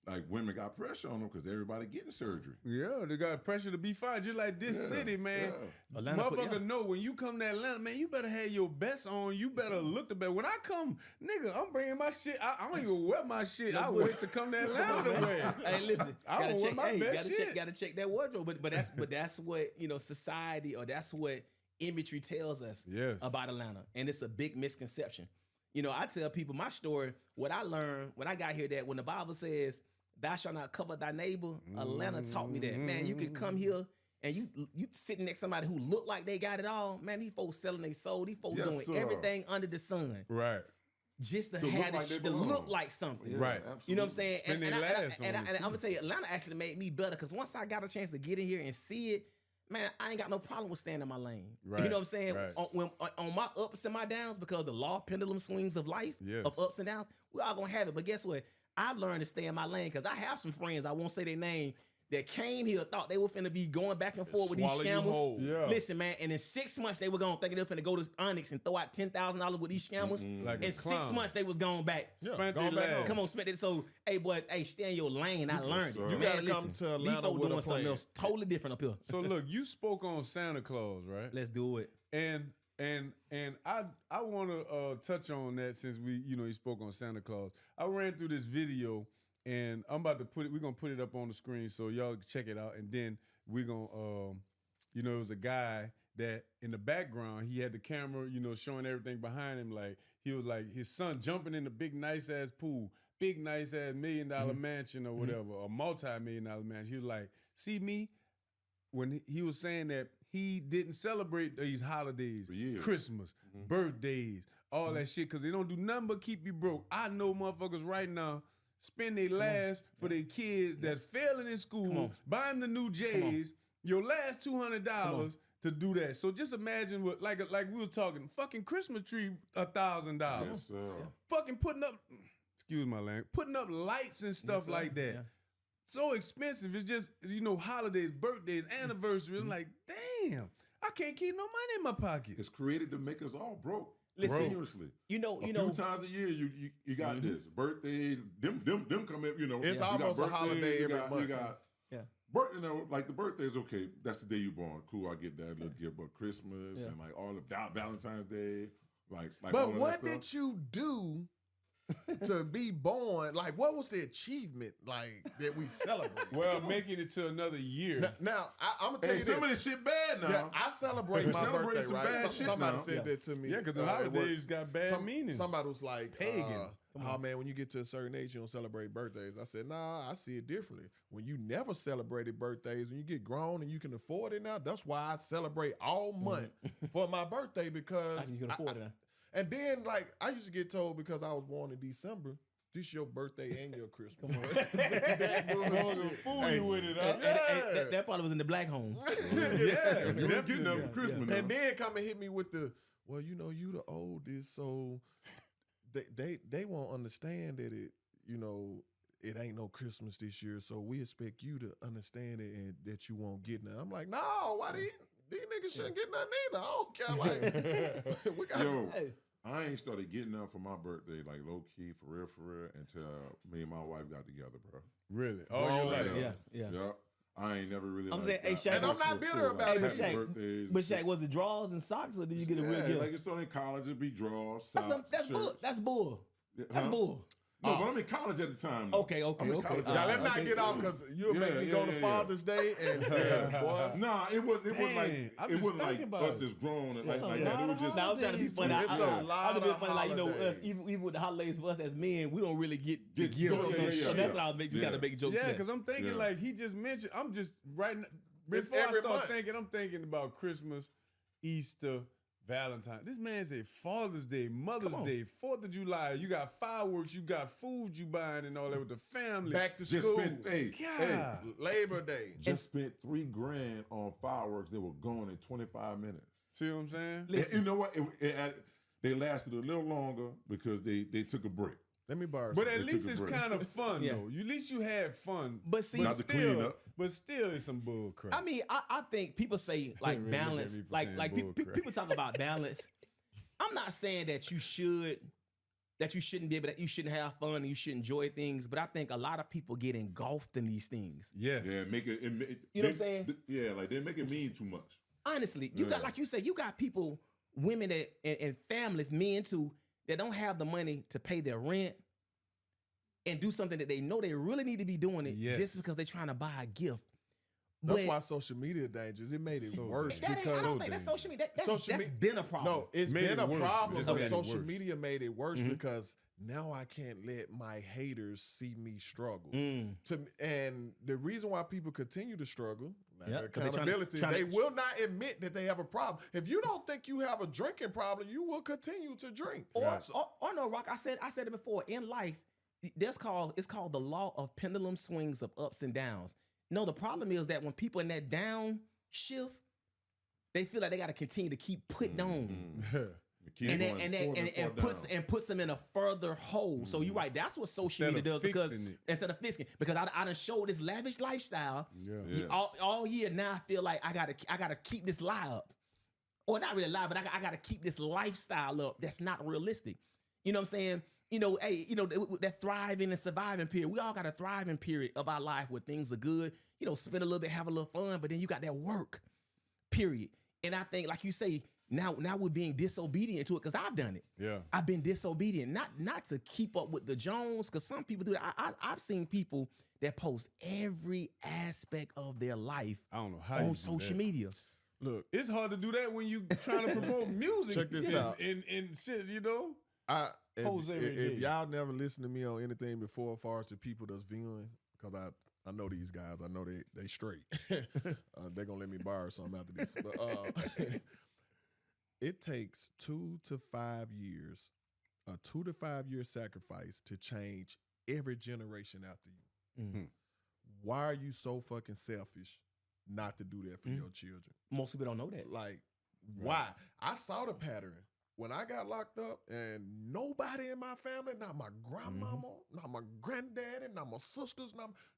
Like women got pressure on them because everybody getting surgery. Yeah, they got pressure to be fine. Just like this Yeah, city, man. yeah. Atlanta put- Motherfucker know when you come to Atlanta, man, you better have your best on. You better look the best. When I come, nigga, I'm bringing my shit. I don't even wear my shit. I wait to come to Atlanta to wear. Hey, listen, I gotta don't check. want my best gotta shit. check. Gotta check that wardrobe. But that's what society, or that's what imagery tells us Yes. about Atlanta, and it's a big misconception. I tell people my story. What I learned when I got here, that when the Bible says, "Thou shalt not covet thy neighbor," Atlanta taught me that. Man, you can come here and you sitting next to somebody who look like they got it all. Man, these folks selling their soul. These folks Yes, doing sir. everything under the sun Right. just to To have look like this they shit to belong. look like something. Yeah, Right. absolutely. You know what I'm saying? Spend their I- last on it, I'm too. gonna tell you, Atlanta actually made me better, because once I got a chance to get in here and see it, man, I ain't got no problem with staying in my lane. Right, You know what I'm saying? right. On my ups and my downs, because the law pendulum swings of life, Yes. of ups and downs, we all gonna have it. But guess what? I've learned to stay in my lane, because I have some friends, I won't say their name, that came here, thought they were finna be going back and forth with these Swallow you scammers. whole. Yeah. Listen, man, and in 6 months they were gonna think they were finna go to Onyx and throw out $10,000 with these scammers. Like a In 6 clown. months they was going back. Spent going their back home. last. Come on, spend it. So, hey, boy, stay in your lane. I learned sir. it. You Man, gotta come listen, to Atlanta these folks with a doing something plan. else totally different up here. So look, you spoke on Santa Claus, right? Let's do it. And I want to touch on that, since you spoke on Santa Claus. I ran through this video, and I'm about to we're gonna put it up on the screen so y'all can check it out, and then we're gonna it was a guy that in the background, he had the camera, showing everything behind him. Like, he was like his son jumping in the big nice ass pool, big nice ass $1 million mansion or whatever, a multi-million-dollar mansion. He was like, see me? When he was saying that he didn't celebrate these holidays, For years. Christmas, birthdays, all that shit, because they don't do nothing but keep you broke. I know motherfuckers right now spend their last for their kids that failing in school, buy them the new J's, your last $200 to do that. So just imagine what, like we were talking, fucking Christmas tree, $1,000. Yes, sir. Fucking putting up, excuse my language, putting up lights and stuff like that. Yeah. So expensive. It's just, holidays, birthdays, anniversaries. I'm like, damn, I can't keep no money in my pocket. It's created to make us all broke. Listen, Seriously. You know, A few times a year, you got this. Birthdays, them come in, It's you got almost a birthdays, holiday you every got, month. You got, Yeah. like the birthday's okay. That's the day you born. Cool, I get that little gift. But Christmas and like all of Valentine's Day, like all But of what that did stuff. you do to be born? Like, what was the achievement that we celebrate? Well, making it to another year. Now, I'm gonna tell Hey, you some of this. this shit bad now. Yeah, I celebrate We my celebrate birthday, some right? bad shit Somebody now. said that to me. Yeah, because the at work. holidays got bad meaning. Somebody was like, Pagan. oh man, when you get to a certain age, you don't celebrate birthdays. I said, nah, I see it differently. When you never celebrated birthdays, when you get grown and you can afford it now, that's why I celebrate all month for my birthday because You can afford it now. and then like I used to get told because I was born in December, this your birthday and your Christmas. Come on. Fool you with it, huh? That probably was in the black home. Yeah, You ain't getting nothing for Christmas now. And then come and hit me with the, well, you know, you the oldest, so they won't understand that it ain't no Christmas this year, so we expect you to understand it and that you won't get nothing. I'm like, no, why these niggas shouldn't get nothing either. I don't care. Like, we got Yo, Hey. I ain't started getting nothing for my birthday, like low key, for real, until me and my wife got together, bro. Really? Oh, you like it? Yeah. Yep. I ain't never really. I'm like saying, hey, got Shaq, And I'm not for bitter about like, it. happy Shaq, birthdays. But Shaq, was it draws and socks or did you get a real Yeah, gift? like it started in college, it'd be draws, That's, socks, that's bull. shirts. That's bull. Yeah, That's huh? bull. No, but I'm in college at the time. Though. Okay. I'm in college Now, at let's the not time. get off because you'll make me Yeah, go yeah, to yeah. Father's Day and boy. Nah, it wasn't Dang, like I'm it just wasn't like thinking about us it. as grown and It's like a that. It lot was of just Now I'm trying to be funny. It's a lot I'm of just funny, like us, holidays. even with the holidays for us as men, we don't really get the Get- gifts. yeah, yeah, So that's yeah. why I was just gotta make jokes. Yeah, there. because I'm thinking Yeah. like he just mentioned. I'm just right now, It's before I every start month. thinking. I'm thinking about Christmas, Easter, Valentine. This man said Father's Day, Mother's Come on. Day, 4th of July. You got fireworks, you got food you buying and all that with the family. Back to just school. spent God. Labor Day. just spent $3,000 on fireworks. They were gone in 25 minutes. See what I'm saying? And you know what? They lasted a little longer because they took a break. Let me borrow But some. at They least took a it's break. kind of fun Yeah. though. At least you had fun. But see, Not to clean up. But still, it's some bull crap. I mean, I think people say like Really look at balance, me for like saying bull crap. people talk about balance. I'm not saying that you shouldn't be able to, you shouldn't have fun and you should enjoy things, but I think a lot of people get engulfed in these things. Yes. Yeah, make it. You know what I'm saying? Yeah, like they make it mean too much. Honestly, you got, Yeah. like you said, you got people, women that and families, men too, that don't have the money to pay their rent and do something that they know they really need to be doing it Yes. just because they're trying to buy a gift. That's But why social media dangerous. It made it So worse that ain't, I because don't think that's social media. That's Social that's me- been a problem. no, it's Made been it a worse. problem, Just but made it social worse. media made it worse Mhm. because now I can't let my haters see me struggle. Mm. And the reason why people continue to struggle, lack Yeah, of 'cause they tryna- accountability, tryna- they will not admit that they have a problem. If you don't think you have a drinking problem, you will continue to drink. Or no, Rock. I said it before. In life, it's called the law of pendulum swings of ups and downs. No, the problem is that when people in that down shift, they feel like they got to continue to keep putting on, Keep and going forward and far down. puts them in a further hole. So you're right. That's what social Instead media of does because fixing it. instead of fixing, because I done showed this lavish lifestyle. Yeah. Yes. All year now, I feel like I gotta keep this lie up, or not really lie, but I gotta keep this lifestyle up. That's not realistic. You know what I'm saying? You know, hey, you know that thriving and surviving period. We all got a thriving period of our life where things are good. You know, spend a little bit, have a little fun, but then you got that work period. And I think, like you say, now we're being disobedient to it because I've done it. Yeah. I've been disobedient, not to keep up with the Jones, because some people do that. I've seen people that post every aspect of their life I don't know how you on do social that. media. Look, It's hard to do that when you trying to promote music. Check this and, out. And shit, you know? If Rodriguez. y'all never listened to me on anything before, as far as the people that's viewing, because I know these guys, I know they straight. They're gonna let me borrow something after this. But it takes 2 to 5 years, a 2 to 5 year sacrifice to change every generation after you. Mhm. Why are you so fucking selfish not to do that for your children? Most people don't know that. Like, why? I saw the pattern when I got locked up, and nobody in my family, not my grandmama, not my granddaddy, not my sisters,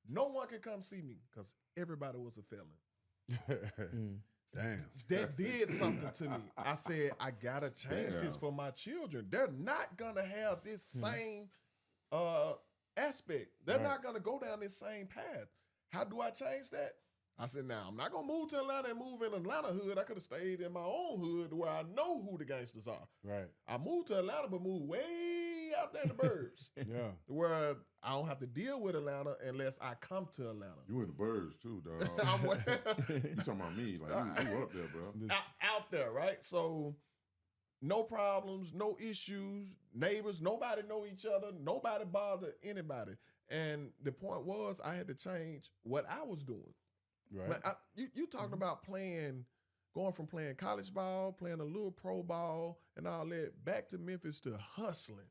no one could come see me because everybody was a felon. Damn. That did something to me. I said, I gotta change this Damn. for my children. They're not gonna have this same aspect. They're not gonna go down this same path. How do I change that? I said, now, I'm not gonna move to Atlanta and move in Atlanta hood. I could have stayed in my own hood where I know who the gangsters are. Right. I moved to Atlanta, but moved way out there in the burbs, Yeah. where I don't have to deal with Atlanta unless I come to Atlanta. You in the birds too, dog. I'm You talking about me? Like you up there, bro? This- out there, right? So no problems, no issues, neighbors, nobody know each other, nobody bother anybody. And the point was I had to change what I was doing. Right. Like, you talking about going from playing college ball, playing a little pro ball and all that, back to Memphis to hustling.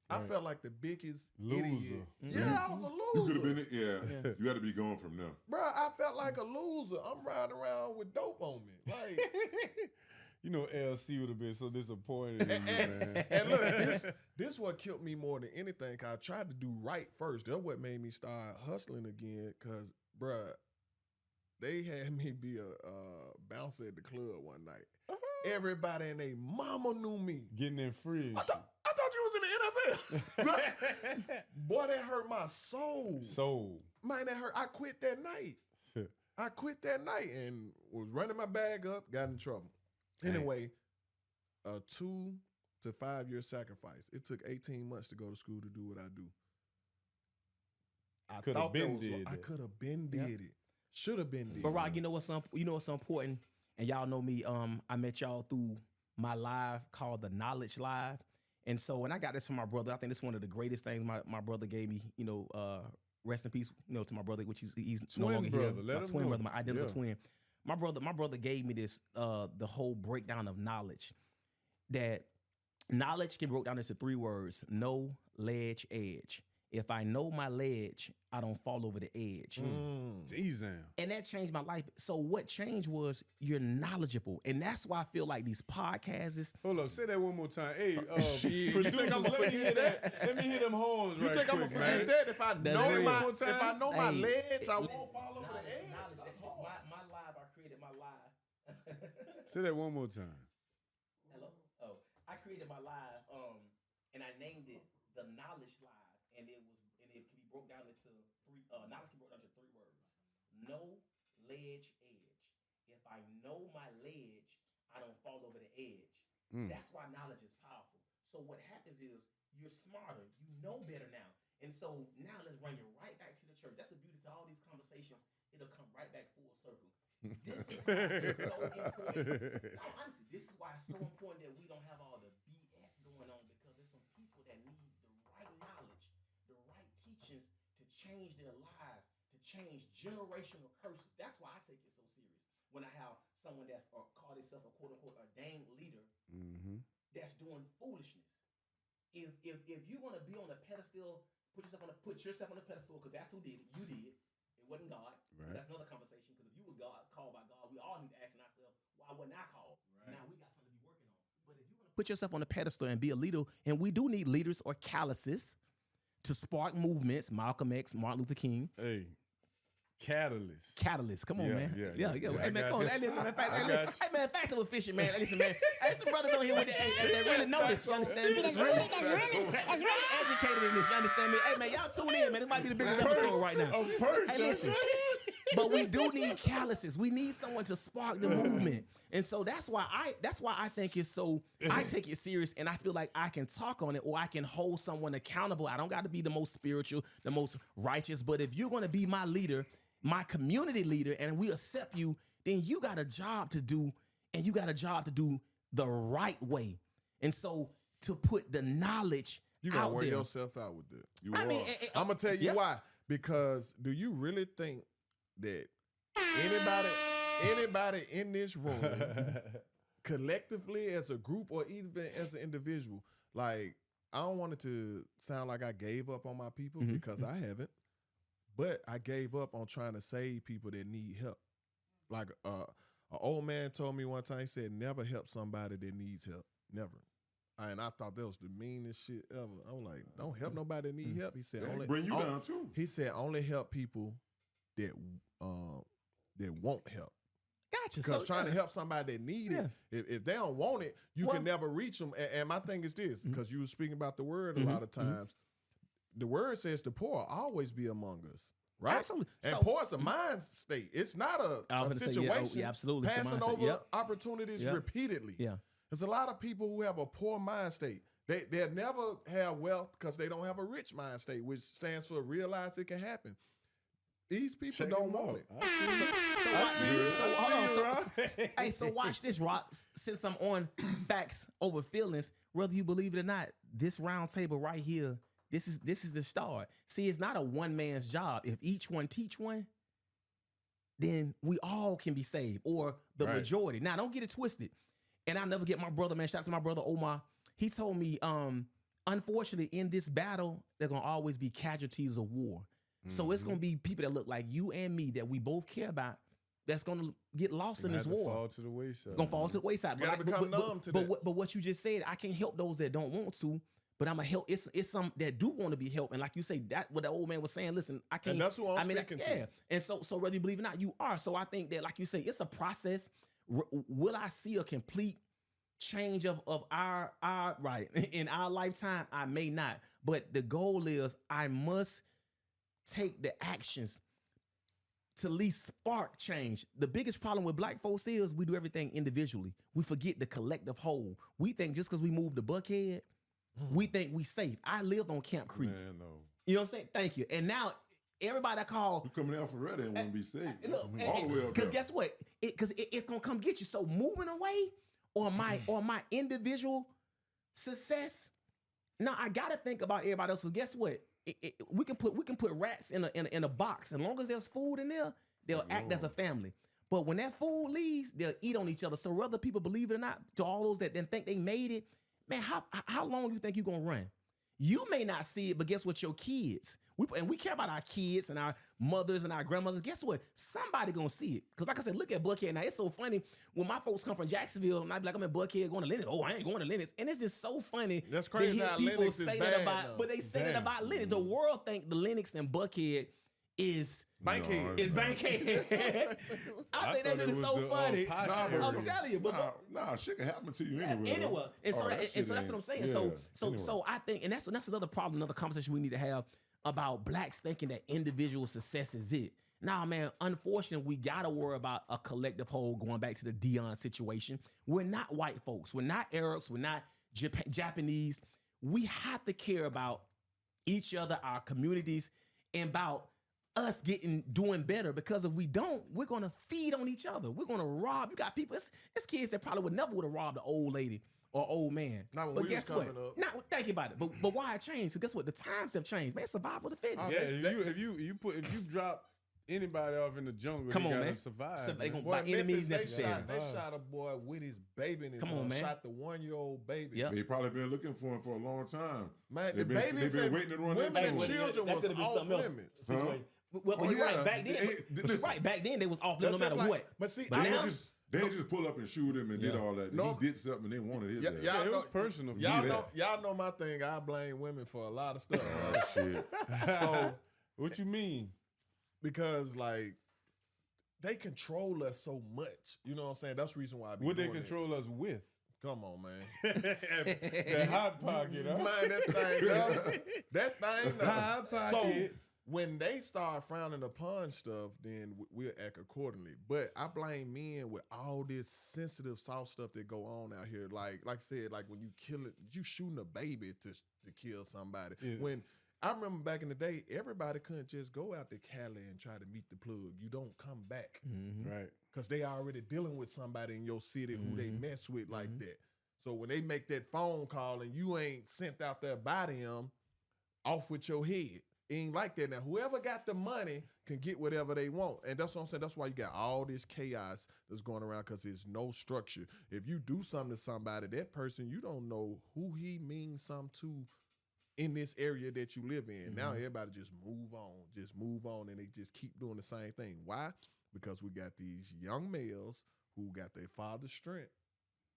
I Right. felt like the biggest Loser. idiot. Mm-hmm. Yeah, I was a You loser. could have been it. Yeah. You had to be going from there. Bro, I felt like a loser. I'm riding around with dope on me. Like, You know, LC would have been so disappointed in you, man. and look, this what killed me more than anything. Cause I tried to do right first. That's what made me start hustling again. Cause, bruh, they had me be a bouncer at the club one night. Everybody and they mama knew me. Getting in free. I thought you was in the NFL. Boy, that hurt my soul. Sold. Man, that hurt. I quit that night. I quit that night and was running my bag up, got in trouble. Anyway, a 2 to 5 year sacrifice. It took 18 months to go to school to do what I do. I Coulda thought been that was did I that. could have been did it. Should have been did. But Rock, you know what's so important, and y'all know me. I met y'all through my live called the Knowledge Live, and so when I got this from my brother, I think this is one of the greatest things my brother gave me. You know, rest in peace. You know, to my brother, which he's no Twin longer brother, here. let My him twin know. brother, my identical Yeah. twin. My brother gave me this the whole breakdown of knowledge. That knowledge can be broke down into 3 words: know, ledge, edge. If I know my ledge, I don't fall over the edge. Damn. And that changed my life. So what changed was you're knowledgeable. And that's why I feel like these podcasts is Hold up, say that one more time. Hey, Shit. producers, You think I'ma let me forget hear that. Let me hear them horns You right think I'm quick, gonna forget man. that? If I That's know real. my One more time. if I know my Hey, ledge, I listen, won't fall over the knowledge, edge. knowledge. That's That's hard. my live. I created my live. Say that one more time. Hello? Oh, I created my live, and I named it the Knowledge Live, and it can be broke down into 3. Knowledge can be broke down into 3 words: know, ledge, edge. If I know my ledge, I don't fall over the edge. That's why knowledge is powerful. So what happens is you're smarter, you know better now, and so now let's bring it right back to the church. That's the beauty to all these conversations. It'll come right back full circle. This is why it's so important. No, honestly, this is why it's so important that we don't have all the BS going on, because there's some people that need the right knowledge, the right teachings to change their lives, to change generational curses. That's why I take it so serious when I have someone that's called himself a quote unquote ordained leader that's doing foolishness. If you're gonna be on a pedestal, put yourself on a pedestal, because that's who did it. You did. It wasn't God. Right. That's another conversation. Because if you was God, called by God, we all need to ask ourselves, why wasn't I called? Right. Now we got something to be working on. But if you want to put yourself on a pedestal and be a leader, and we do need leaders or calluses to spark movements. Malcolm X, Martin Luther King. Hey, Catalyst. Come on, Yeah, man. yeah. Hey, man, I come on. got Hey, listen, man. I got Hey, man, facts of efficient, man. Hey, listen, man. Hey, some brothers on here with that really know this. You understand me? That's really educated in this. You understand me? Hey, man, y'all tune in, man. This might be the biggest episode right now. Hey, listen. But we do need calluses. We need someone to spark the movement. And so that's why I think it's so, I take it serious, and I feel like I can talk on it, or I can hold someone accountable. I don't got to be the most spiritual, the most righteous, but if you're going to be my leader, my community leader, and we accept you, then you got a job to do, and you got a job to do the right way. And so to put the knowledge You gotta out wear there. yourself out with that. You I mean, I'm gonna tell you yeah. why. Because do you really think that anybody in this room, collectively as a group or even as an individual, like, I don't want it to sound like I gave up on my people, because I haven't. But I gave up on trying to save people that need help. Like an old man told me one time, he said, never help somebody that needs help. Never. And I thought that was the meanest shit ever. I was like, don't help nobody that need help. He said, They bring you down too. He said, only help people that won't help. Gotcha. Because So, trying to yeah. help somebody that need it, if they don't want it, you Well- can never reach them. And my thing is this, because you were speaking about the word a lot of times. The word says the poor will always be among us, right? Absolutely. And So- poor is a mind state. It's not I was a gonna say, yeah, situation. yeah, absolutely. It's a Passing mindset. over Yep. opportunities Yep. repeatedly. Yeah. There's a lot of people who have a poor mind state. They'll never have wealth because they don't have a rich mind state, which stands for realize it can happen. These people Check don't him want out. it. Hey, so watch this, Rock. Since I'm on facts over feelings, whether you believe it or not, this round table right here, this is the start. See, it's not a one man's job. If each one teach one, then we all can be saved, or the Right. majority. Now, don't get it twisted. And I never get my brother, man. Shout out to my brother Omar. He told me, unfortunately, in this battle, there gonna always be casualties of war. So it's gonna be people that look like you and me that we both care about that's gonna get lost in this war. Fall to the wayside. Gonna fall to the wayside. You gotta become numb to that. But what you just said, I can't help those that don't want to. But I'm a help. It's some that do want to be helped, and like you say, that what the old man was saying. Listen, I can't. And that's who I'm speaking to. Yeah, and so whether you believe it or not, you are. So I think that, like you say, it's a process. Will I see a complete change of our right in our lifetime? I may not, but the goal is I must take the actions to at least spark change. The biggest problem with black folks is we do everything individually. We forget the collective whole. We think just because we moved to Buckhead, we think we safe. I lived on Camp Creek. Man, no. You know what I'm saying? Thank you. And now everybody I call, You coming out for Alpharetta and want to be safe. look, All the way up because there. guess what? It's gonna come get you. So moving away or my individual success. Now I gotta think about everybody else. So guess what? We can put rats in a box. And long as there's food in there, they'll act as a family. But when that food leaves, they'll eat on each other. So whether people believe it or not, to all those that then think they made it, man, how long do you think you're gonna run? You may not see it, but guess what? Your kids, we care about our kids and our mothers and our grandmothers. Guess what? Somebody gonna see it. Because like I said, look at Buckhead now. It's so funny when my folks come from Jacksonville and I be like, I'm in Buckhead going to Lennox. Oh, I ain't going to Lennox. And it's just so funny. That's crazy to hear how people Lennox is say bad that about, now. but they say that about Lennox. The world think the Lennox and Buckhead is Bankhead. is Bankhead. I think thought that it is was so the, funny. posh Nah, I'm telling you, but nah, shit can happen to you anyway. anyway, and so, Oh, that and shit so that's what I'm saying. ain't- So yeah, anyway. so I think, and that's another problem, another conversation we need to have about blacks thinking that individual success is it. Nah, man, unfortunately, we gotta worry about a collective whole. Going back to the Dion situation, we're not white folks, we're not Arabs, we're not Japanese. We have to care about each other, our communities, and about us doing better, because if we don't, we're gonna feed on each other. We're gonna rob. You got people, it's kids that probably would have robbed an old lady or old man. Not when But we guess was what? coming up. Now think about it. But why it changed? So guess what? The times have changed. Man, survival of the fittest. Yeah, if you drop anybody off in the jungle, Come they on, gotta man. survive. So they man. gonna Boy, by enemies Memphis, necessary. They shot a boy with his baby in his Come on, arms. man. Shot the 1-year-old baby. Yep. They probably been looking for him for a long time. Man, They've the been babies waiting and to run women into and him. children That was could have been off something else. limits. Situation. Well, Oh, you're right. yeah. Back then, but you're Listen. right. Back then, they was off limits no That's matter just like- what. But see, But They now- didn't just pull up and shoot him and did all that. No. He did something and they wanted his ass. Yeah, it was personal for Y'all you. know my thing. I blame women for a lot of stuff. Oh, Right? shit. So What you mean? because like they control us so much. You know what I'm saying? That's the reason why I be What they doing that. control us with? Come on, man. That hot pocket, huh? Man, that thing, dog. That thing, dog. Hot So pocket. when they start frowning upon stuff, then we'll act accordingly. But I blame men with all this sensitive, soft stuff that go on out here. Like I said, like when you shooting a baby to kill somebody. Yeah. When I remember back in the day, everybody couldn't just go out to Cali and try to meet the plug. You don't come back Right. because they already dealing with somebody in your city who they mess with like that. So when they make that phone call and you ain't sent out there by them, off with your head. It ain't like that. Now, whoever got the money can get whatever they want. And that's what I'm saying. That's why you got all this chaos that's going around, because there's no structure. If you do something to somebody, that person, you don't know who he means something to in this area that you live in. Now everybody just move on, and they just keep doing the same thing. Why? Because we got these young males who got their father's strength,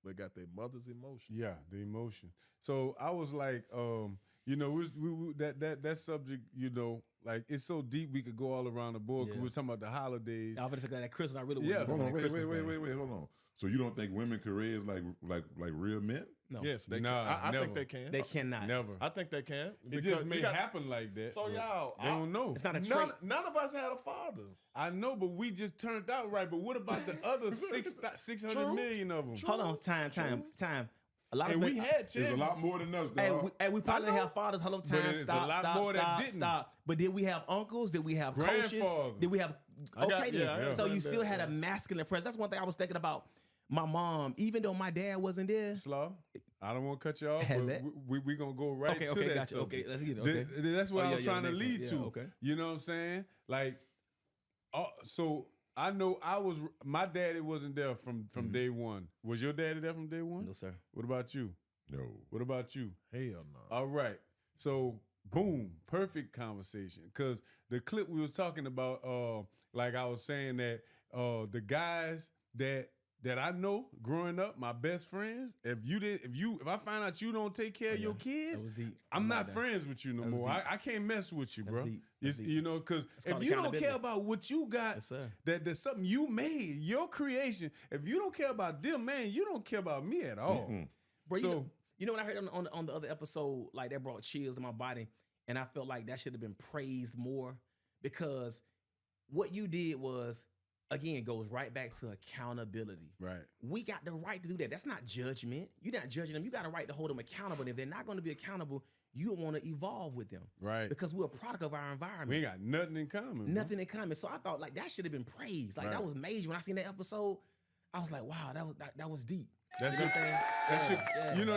but got their mother's emotion. Yeah, the emotion. So I was like, you know, we that subject, you know, like it's so deep we could go all around the board. 'Cause Yeah. we were talking about the holidays. I was that Christmas. I really Yeah. want to Hold on, wait, Christmas thing. hold on. So you don't think women can raise like real men? No, Yes, they Nah, can. I never. think they can. they cannot. Never. I think they can. It because just you may got- happen like that. So y'all, they don't know. It's not a trait. none of us had a father. I know, but we just turned out right. But what about the other 600 True. million of them? Hold on, time. A lot of And us we been- had chances. There's a lot more than us, dog. Hey, we probably I know. have fathers. Hello, But time. there's a Stop, lot stop, more that stop, didn't. stop. But did we have uncles? Did we have coaches? Grandfather. Did we have? I got- Okay, yeah, I then. got So you granddad, still had yeah. a masculine presence. That's one thing I was thinking about. My mom, even though my dad wasn't there. Slaw, I don't want to cut you off, Has but that? we going to go right Okay, to okay, that gotcha. Okay, subject. let's get it, okay. That's what Oh, I yeah, was yeah, trying to next one. lead Yeah, to. okay. You know what I'm saying? Like, so I know my daddy wasn't there from day one. Was your daddy there from day one? No, sir. What about you? No. What about you? Hell no. All right. So boom, perfect conversation. Cause the clip we was talking about, like I was saying that the guys that I know growing up, my best friends, if I find out you don't take care of your kids, That was deep. I'm not that. friends with you no That was more. deep. I can't mess with you, That's bro. deep. That's It's, deep. you know, because if called you don't accountability. care about what you got, Yes, sir. that's something you made, your creation. If you don't care about them, man, you don't care about me at all. Bro, So- you know what I heard on the other episode, like that brought chills to my body, and I felt like that should have been praised more because what you did was, again, goes right back to accountability. Right. We got the right to do that. That's not judgment. You're not judging them. You got a right to hold them accountable. And if they're not going to be accountable, you want to evolve with them. Right. Because we're a product of our environment. We ain't got nothing in common. bro. Nothing in common. So I thought like that should have been praised. Like that Right. was major. When I seen that episode, I was like, wow, that was deep. That's You know just, what I'm saying? that's Yeah, your, yeah. you know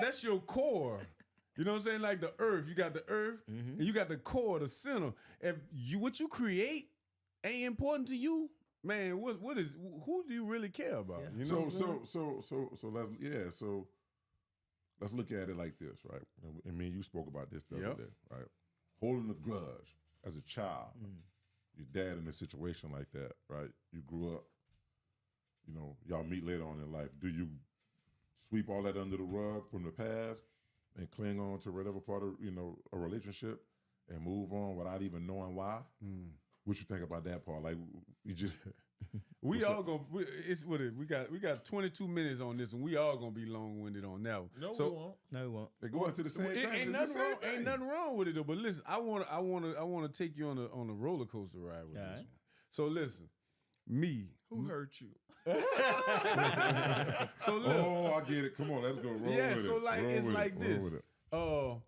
that's your core. You know what I'm saying? Like the earth, you got the earth, and you got the core, the center. If what you create ain't important to you, man, who do you really care about? Yeah. You know what I'm saying? So let's look at it like this, right? And me and you spoke about this the Yep. other day, right? Holding a grudge as a child, your dad in a situation like that, right? You grew up, you know, y'all meet later on in life. Do you sweep all that under the rug from the past and cling on to whatever part of, you know, a relationship and move on without even knowing why? What you think about that part? Like, you just We all gonna we got 22 minutes on this, and we all gonna be long winded on that one. No, so we won't. No, we won't. they go into the same it thing. ain't It's the nothing same wrong. thing. Ain't nothing wrong with it though. But listen, I wanna take you on a roller coaster ride with All this right. one. So listen, me. Who hurt you? So look. Oh, I get it. Come on, let's go. Roll Yeah, with so it. like Roll it's with like it. Roll this. with it.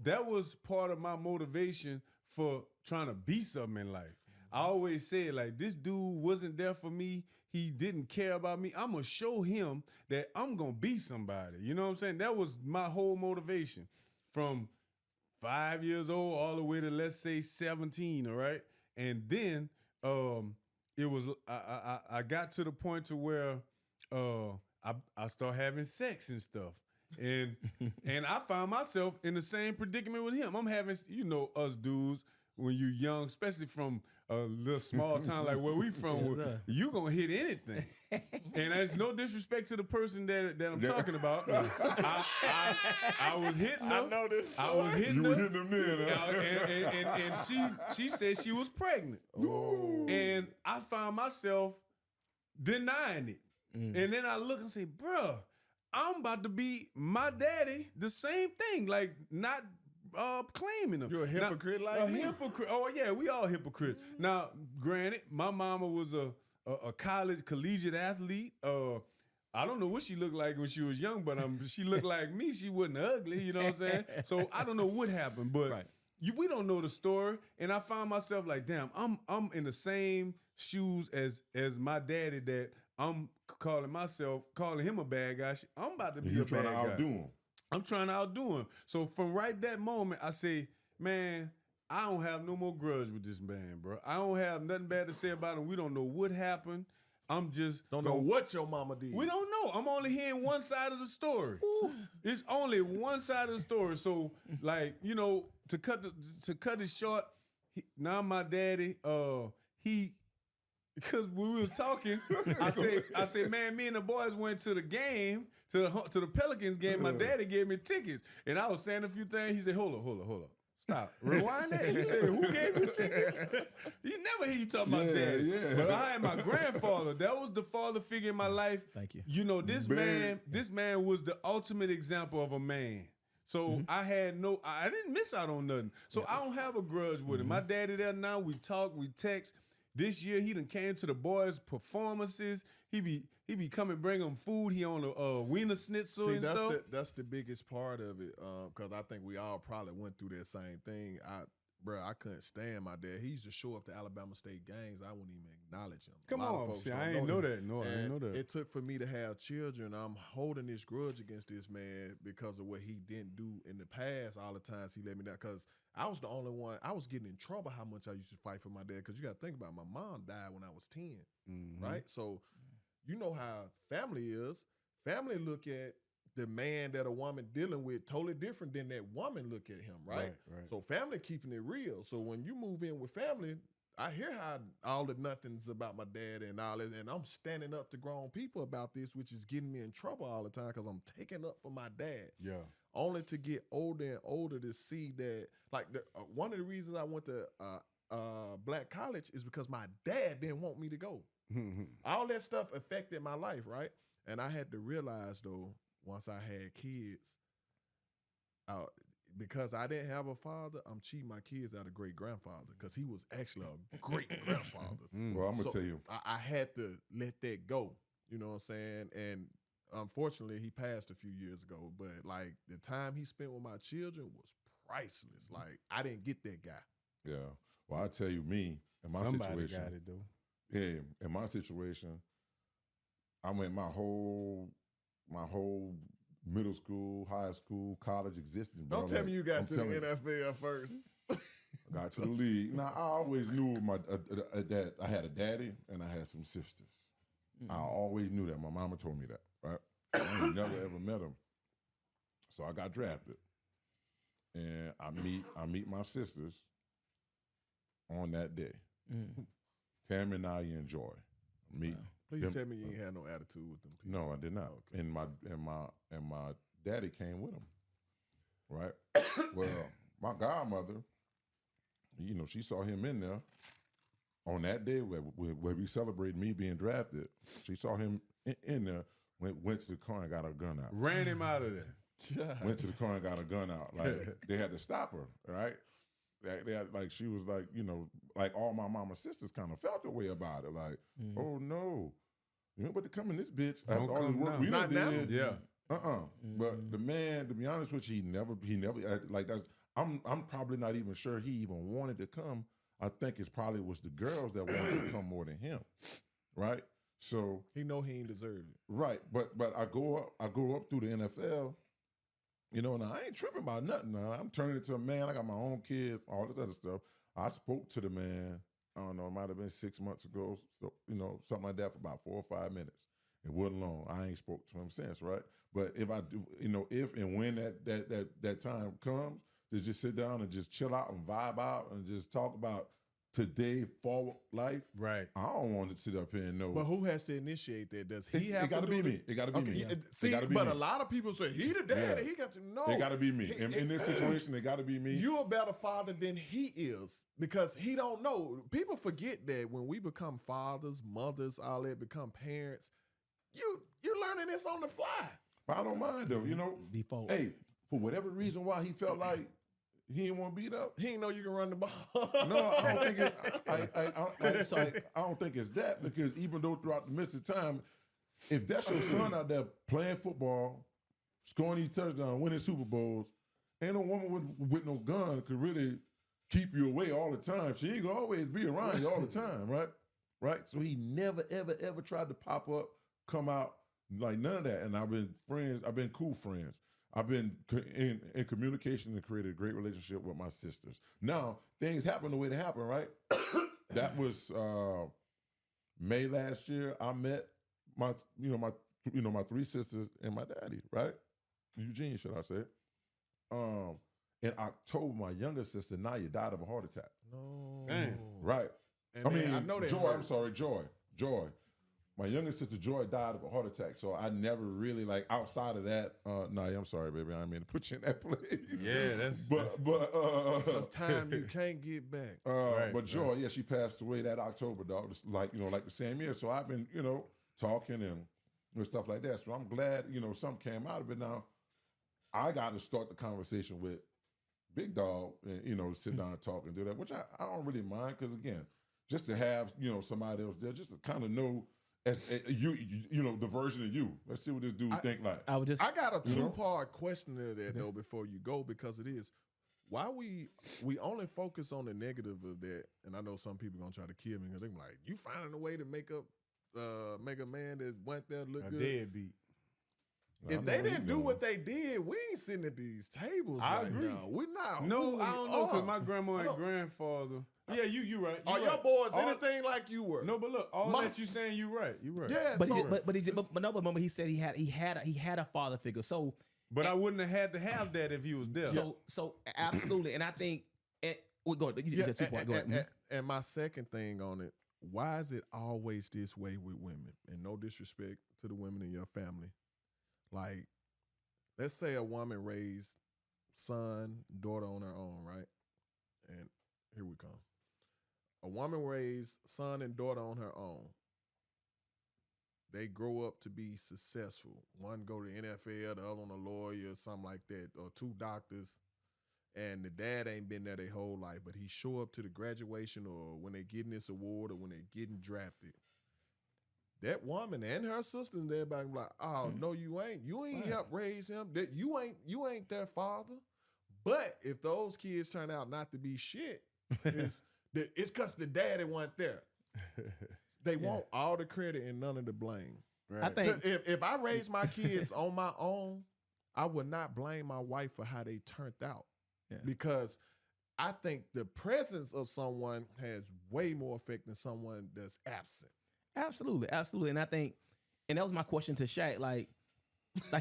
That was part of my motivation for trying to be something in life. I always said like this dude wasn't there for me. He didn't care about me. I'm gonna show him that I'm gonna be somebody. You know what I'm saying? That was my whole motivation from 5 years old all the way to let's say 17. All right, and then it was I got to the point to where I start having sex and stuff. And I found myself in the same predicament with him. I'm having, you know, us dudes when you young, especially from a little small town like where we from, Yes, sir. you gonna hit anything. And there's no disrespect to the person that I'm talking about. I was hitting her. I know this. I was hitting You her. were hitting them then, huh? And she said she was pregnant. And I found myself denying it. And then I look and say, bruh, I'm about to be my daddy, the same thing, like not claiming him. You're a hypocrite like a me? hypocrite. Oh yeah, we all hypocrites. Now, granted, my mama was a collegiate athlete. I don't know what she looked like when she was young, but she looked like me. She wasn't ugly, you know what I'm saying? So I don't know what happened, but Right. we don't know the story. And I found myself like, damn, I'm in the same shoes as my daddy that I'm calling him a bad guy. I'm about to be You a trying bad to guy. outdo him. I'm trying to outdo him. So from right that moment, I say, man, I don't have no more grudge with this man, bro. I don't have nothing bad to say about him. We don't know what happened. I'm just Don't know what your mama did. We don't know. I'm only hearing one side of the story. It's only one side of the story. So, like, you know, to cut it short, now my daddy, because when we was talking, I said, man, me and the boys went to the game, to the Pelicans game. My daddy gave me tickets, and I was saying a few things. He said, hold up. Stop. Rewind that. He said, who gave you tickets? You never hear you talk about daddy. Yeah. But I had my grandfather. That was the father figure in my life. Thank you. You know, this Man. man was the ultimate example of a man. So I didn't miss out on nothing. So I don't have a grudge with him. My daddy there now, we talk, we text. This year he done came to the boys' performances. He be coming bring them food. He on a wiener schnitzel and stuff. That's the biggest part of it, because I think we all probably went through that same thing. I couldn't stand my dad. He used to show up to Alabama State games. I wouldn't even acknowledge him. Come on, see, I ain't know that. No, I ain't know that. It took for me to have children. I'm holding this grudge against this man because of what he didn't do in the past. All the times he let me down, because I was the only one. I was getting in trouble how much I used to fight for my dad, because you got to think about it, my mom died when I was 10, right? So you know how family is. Family look at the man that a woman dealing with totally different than that woman look at him, right? So family keeping it real. So when you move in with family, I hear how all the nothings about my dad and all that, and I'm standing up to grown people about this, which is getting me in trouble all the time because I'm taking up for my dad. Yeah. Only to get older and older to see that, like, one of the reasons I went to black college is because my dad didn't want me to go. All that stuff affected my life, right? And I had to realize, though, once I had kids, because I didn't have a father, I'm cheating my kids out of great-grandfather, because he was actually a great-grandfather. Well, I'm going to tell you. I had to let that go, you know what I'm saying? And unfortunately, he passed a few years ago, but, like, the time he spent with my children was priceless. Like, I didn't get that guy. Yeah. Well, I tell you, me, in my Somebody situation. got it, though. Yeah, in my situation, I went my whole middle school, high school, college existence. Don't tell me you got to the NFL first. Got to the league. Now, I always knew that I had a daddy and I had some sisters. I always knew that. My mama told me that, right? I ain't never ever met them. So I got drafted. And I meet my sisters on that day. Tammy and I enjoy. Please tell me you ain't had no attitude with them people. No, I did not. Okay. And my daddy came with him. Right? Well, my godmother, you know, she saw him in there on that day where we celebrated me being drafted. She saw him in there, went to the car and got her gun out. Ran him out of there. Went to the car and got her gun out. Like, they had to stop her, right? They had, like, she was like, you know, like all my mama's sisters kind of felt the way about it. Like, oh no, you ain't about to come in this bitch. After all this work we done did. Yeah. But the man, to be honest with you, he never acted like that's. I'm probably not even sure he even wanted to come. I think it probably was the girls that wanted to come more than him, right? So he know he ain't deserved it, right? But I grew up through the NFL. You know, and I ain't tripping about nothing. Now. I'm turning into a man. I got my own kids, all this other stuff. I spoke to the man, I don't know, it might have been 6 months ago, so, you know, something like that for about 4 or 5 minutes. It wasn't long. I ain't spoke to him since, right? But if I do, you know, if and when that time comes, to just sit down and just chill out and vibe out and just talk about today forward life. Right. I don't want to sit up here and know. But who has to initiate that? Does he have it gotta to be do me. It got to be me. See, but me. A lot of people say, he the daddy, he got to know. It got to be me. In this situation, it got to be me. You a better father than he is, because he don't know. People forget that when we become fathers, mothers, all that, become parents, you're learning this on the fly. But I don't mind, though. You know, Default. Hey, for whatever reason why he felt like he didn't want to beat up. He didn't know you can run the ball. No, I don't think it's. I don't think it's that, because even though throughout the midst of time, if that's your son out there playing football, scoring these touchdowns, winning Super Bowls, ain't no woman with no gun could really keep you away all the time. She ain't gonna always be around you all the time, right? Right. So he never, ever tried to pop up, come out, like none of that. And I've been friends. I've been cool friends. I've been in communication and created a great relationship with my sisters. Now, things happen the way they happen, right? That was May last year. I met my 3 sisters and my daddy, right? Eugene, should I say? In October, my younger sister Naya died of a heart attack. No. Damn. Right. And I know that. Joy. I'm sorry, Joy. My younger sister Joy died of a heart attack, so I never really, like, outside of that. Naya, I'm sorry, baby, I didn't mean to put you in that place. Yeah, that's. But It's time you can't get back. But Joy, yeah, she passed away that October, dog. Just like the same year. So I've been, talking and stuff like that. So I'm glad, something came out of it. Now I got to start the conversation with Big Dog and sit down and talk and do that, which I don't really mind, because again, just to have somebody else there, just to kind of know you know the version of you. Let's see what this dude think like. I would just. I got a two-part question to that though before you go, because it is why we only focus on the negative of that, and I know some people gonna try to kill me because they're like, you finding a way to make a man that went there look good. Deadbeat. If they didn't do what they did, we ain't sitting at these tables I right agree. now. We not. No, I don't know, because my grandma I and don't- grandfather. Yeah, you right. Are your boys anything like you were? No, but look, all My that you saying, you right. You right. Yeah, But so, no, but remember he said he had a father figure. So But I wouldn't have had to have that if he was there. so absolutely, and I think we go. You said 2 points. Go ahead. and my second thing on it, why is it always this way with women? And no disrespect to the women in your family. Like, let's say a woman raised son, daughter on her own, right? And here we come. A woman raised son and daughter on her own. They grow up to be successful. One go to NFL, the other one a lawyer, something like that, or 2 doctors. And the dad ain't been there their whole life, but he show up to the graduation or when they getting this award or when they getting drafted. That woman and her sisters and everybody be like, oh, no, you ain't. You ain't helped raise him. That you ain't their father. But if those kids turn out not to be shit, it's because the daddy wasn't there. They want all the credit and none of the blame. Right. I think If I raise my kids on my own, I would not blame my wife for how they turned out. Yeah. Because I think the presence of someone has way more effect than someone that's absent. absolutely, and I think, and that was my question to Shaq. Like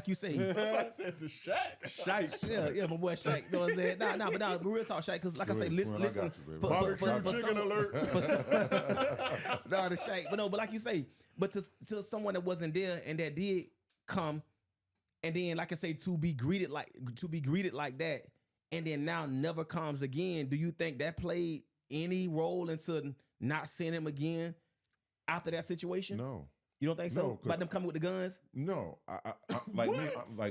you say, I said to Shaq. yeah, my boy Shaq. You know what I'm saying? But real talk, Shaq. Because like I say, listen, I got you, baby. Barbecue chicken alert. No, the Shaq. But like you say, but to someone that wasn't there and that did come, and then like I say, to be greeted like that, and then now never comes again. Do you think that played any role into not seeing him again after that situation? No. You don't think so? No, 'cause- About them coming with the guns? No, I like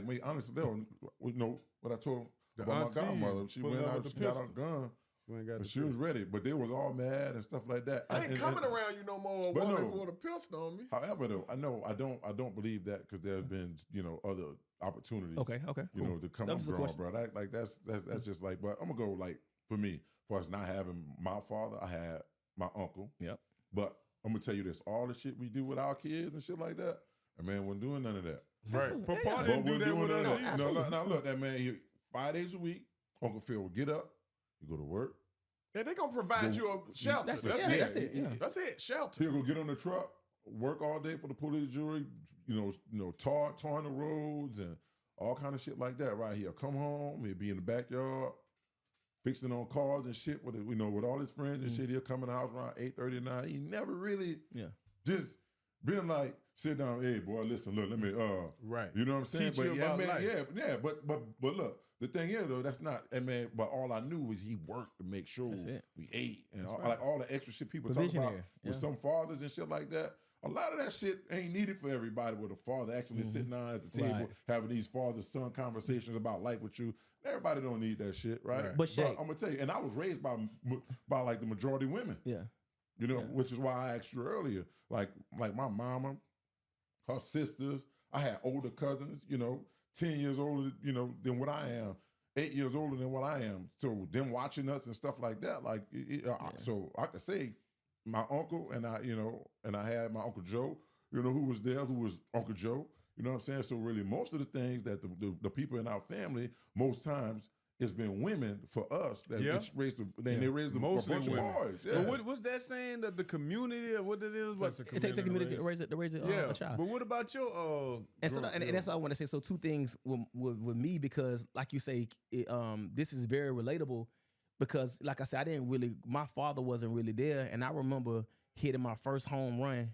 me. Honestly, they don't know what I told The about my auntie godmother. She pulling went out out, with she the got out a pistol. gun, You ain't got and the she was ready. But they was all mad and stuff like that. I ain't And- coming and- around you no more. But Woman no. with a pistol on me. However, though, I don't believe that because there's been other opportunities. Okay. You know, to come That up was the drawn, question. bro. That's just like. But I'm gonna go like for me, for us not having my father, I had my uncle. Yep. But I'm gonna tell you this: all the shit we do with our kids and shit like that, and man, wasn't doing none of that. Right. Absolutely. Papa Yeah. didn't do Wasn't that doing with none of us that. either. No, look, that man. 5 days a week, Uncle Phil would get up, you go to work. And they gonna provide you a shelter. That's That's, it. it. That's it. Yeah. That's it. Shelter. He'll go get on the truck, work all day for the police jury, tarring the roads and all kind of shit like that. Right here, come home, he'll be in the backyard, fixing on cars and shit with with all his friends and shit. He'll come in the house around 8:39. He never really just been like, sit down, hey boy, listen, look, let me Right. You know what I'm saying? Teach you yeah, about man, life. yeah. But look, the thing is though, that's not. And man, but all I knew was he worked to make sure That's it. we ate and all, right. like all the extra shit people talk about Provisionary, with yeah. some fathers and shit like that. A lot of that shit ain't needed for everybody. With a father actually sitting down at the table Right. having these father-son conversations about life with you. Everybody don't need that shit, right? Right. But Shay- I'm gonna tell you, and I was raised by like the majority women. Yeah. You know, which is why I asked you earlier. Like my mama, her sisters. I had older cousins, 10 years older, than what I am, 8 years older than what I am. So them watching us and stuff like that, like, so I could say my uncle and I had my Uncle Joe, who was there, who was Uncle Joe. You know what I'm saying? So really, most of the things that the people in our family, most times, it's been women for us that raised they raised the Mostly bunch women. of boys. Yeah. But what's that saying that the community or what it is? What It takes a community to raise a child. But what about your And so, and that's what I want to say. So, two things with me, because, like you say, this is very relatable. Because, like I said, my father wasn't really there, and I remember hitting my first home run,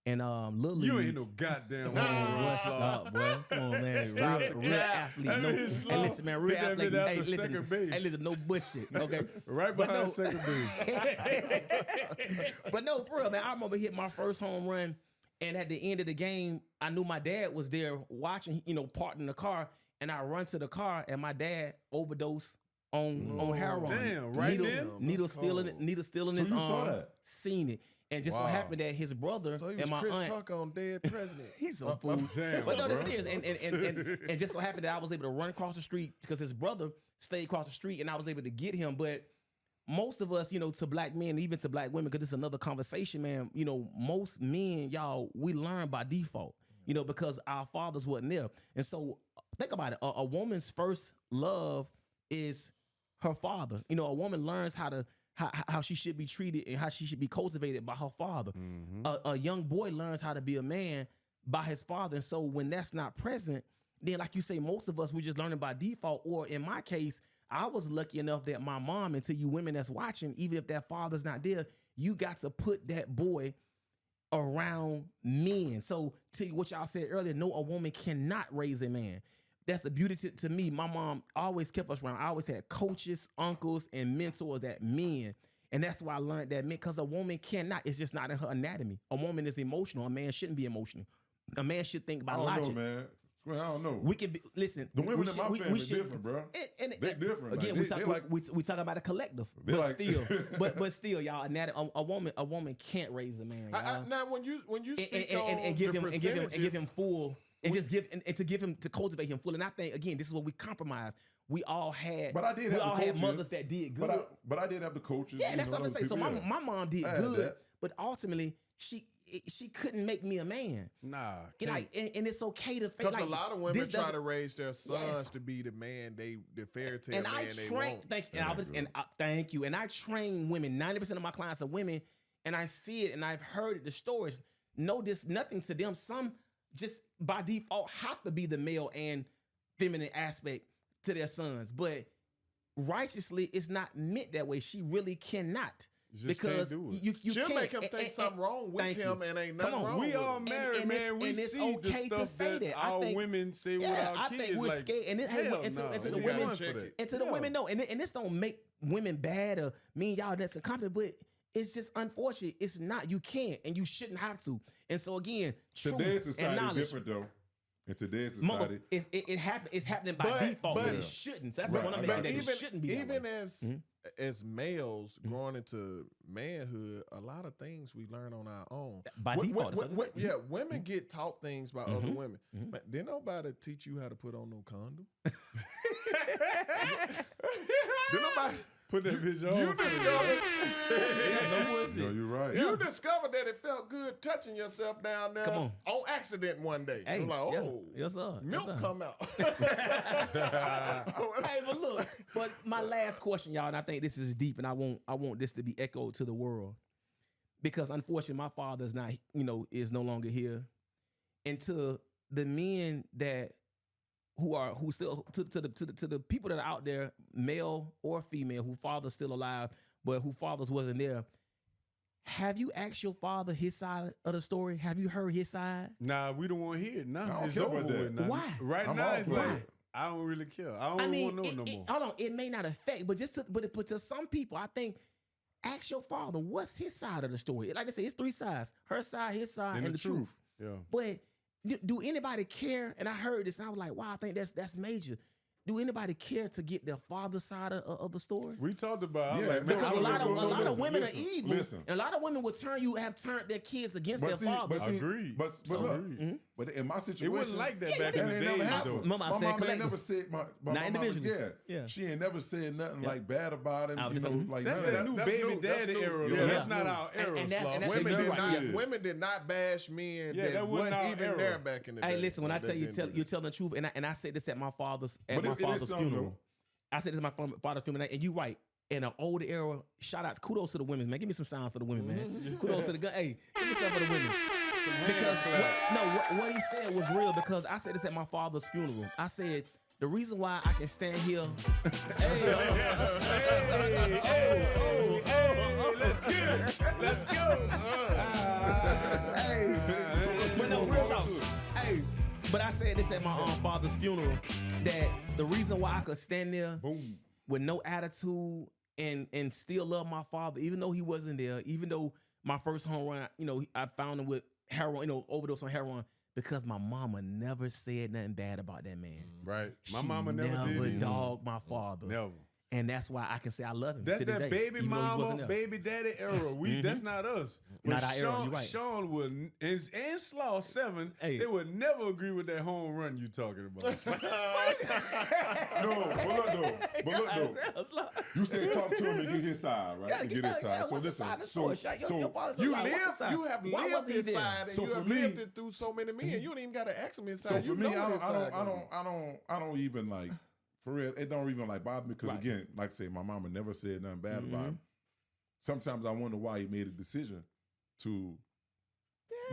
and Little League. You ain't no goddamn What's up, boy? Come on, man. Real athlete. That No, mean he's slow. hey, listen, man. Real Put that athlete. bitch Hey, after listen. second base. Hey, listen. No bullshit. Okay. right But behind no. second base. But no, for real, man. I remember hitting my first home run, and at the end of the game, I knew my dad was there watching, parked in the car, and I run to the car, and my dad overdosed on heroin. Damn, right then? Needle stealing his you saw that? Seen it. And just so happened that his brother So he and was my Chris aunt. Tucker on Dead President. He's so fool. Damn, But no, bro. that's serious. And just so happened that I was able to run across the street because his brother stayed across the street and I was able to get him. But most of us, to black men, even to black women, because this is another conversation, man, most men, y'all, we learn by default, because our fathers wasn't there. And so think about it. A woman's first love is her father. A woman learns how she should be treated and how she should be cultivated by her father. A young boy learns how to be a man by his father. And so when that's not present, then like you say, most of us, we're just learning by default. Or in my case, I was lucky enough that my mom, and to you women that's watching, even if that father's not there, you got to put that boy around men. So to what y'all said earlier, no, a woman cannot raise a man. That's the beauty to me. My mom always kept us around. I always had coaches, uncles, and mentors that men. And that's why I learned that men, because a woman cannot, it's just not in her anatomy. A woman is emotional. A man shouldn't be emotional. A man should think by logic. I don't know, man. Well, I don't know. We can be, listen. The women in my family should, different, bro. They different. Again, we talk about a collective, but still, but still, y'all, a woman can't raise a man. Now, when you speak and give him full. And just give him to cultivate him fully. And I think again, this is what we compromise. We all had, but I did. We all had mothers that did good. But I did have the coaches. Yeah, that's what I'm saying. So my mom did good, but ultimately she couldn't make me a man. Nah, and it's okay to because a lot of women try to raise their sons to be the man the fairy tale and man they want. Thank you. And I train women. 90% of my clients are women, and I see it and I've heard it. The stories. Nothing to them. Some just by default have to be the male and feminine aspect to their sons, but righteously it's not meant that way. She really cannot, because you she'll can't make him think something wrong with him, and ain't nothing wrong. We with all him. married, man. We see the stuff that our women say with our kids. I think we're scared, and to the women, and to the women, no, and this don't make women bad or mean y'all that's incompetent, but it's just unfortunate. It's not. You can't, and you shouldn't have to. And so again, today's society and knowledge. Different though. In today's society, it's happening by default, but it shouldn't. So that's what I'm making. It shouldn't be. Even as males growing into manhood, a lot of things we learn on our own. By default, women get taught things by other women. But didn't nobody teach you how to put on no condom? Did nobody? Put that bitch on. You discovered. No, you're right. You discovered that it felt good touching yourself down there on accident one day. Hey, you're like, yes, sir. milk come out. Hey, but look, but my last question, y'all, and I think this is deep, and I want this to be echoed to the world, because unfortunately my father is not, is no longer here, and to the men that who still to the people that are out there, male or female, who father's still alive, but who fathers wasn't there. Have you asked your father his side of the story? Have you heard his side? Nah, we don't want to hear it. Nah, it's care over about that. with. Nah. Why? Right now, it's like I don't really care. I don't want to know no more. Hold on, it may not affect, but but to some people, I think, ask your father what's his side of the story. Like I said, it's three sides: her side, his side, and the truth. Yeah. But do anybody care? And I heard this, and I was like, wow, I think that's major. Do anybody care to get their father's side of the story? We talked about because a lot of women are evil. Listen. And a lot of women will have turned their kids against their fathers. Agreed. But look, but in my situation, it wasn't like that back in the day. My mom ain't never said my mama, she ain't never said nothing like bad about him. Like that's that new baby daddy era. That's not our era. Women did not bash men. That wasn't even there back in the day. Hey, listen, when I tell you, you're telling the truth, and I said this at my father's funeral. I said this at my father's funeral, and you right. In an older era, shout outs, kudos to the women, man. Give me some sound for the women, man. Kudos to the gun. Hey, give me some for the women. Because what he said was real. Because I said this at my father's funeral. I said the reason why I can stand here. Let's go. But no, real talk. Hey. But I said this at my father's funeral, that the reason why I could stand there with no attitude and still love my father, even though he wasn't there, even though my first home run, I found him with heroin, overdose on heroin, because my mama never said nothing bad about that man. Right. My She mama never did. dogged my father. Never. And that's why I can say I love him. That's to this that day, baby even though he mama, wasn't there. baby daddy era. That's not us. Not But our era, you're right. Sean would and Slaw 7, Hey. they would never agree with that home run you talking about. No, but look though. You said talk to him and get his side, right? Yeah, And get his side. So listen, so You have lived his side, and So you for have me- lived it through so many men. You don't even got to ask him his So side. for You me, know I his side gonna be. don't even like, for real, it don't even like bother me because Right. again, like I say, my mama never said nothing bad about him. Sometimes I wonder why he made a decision to,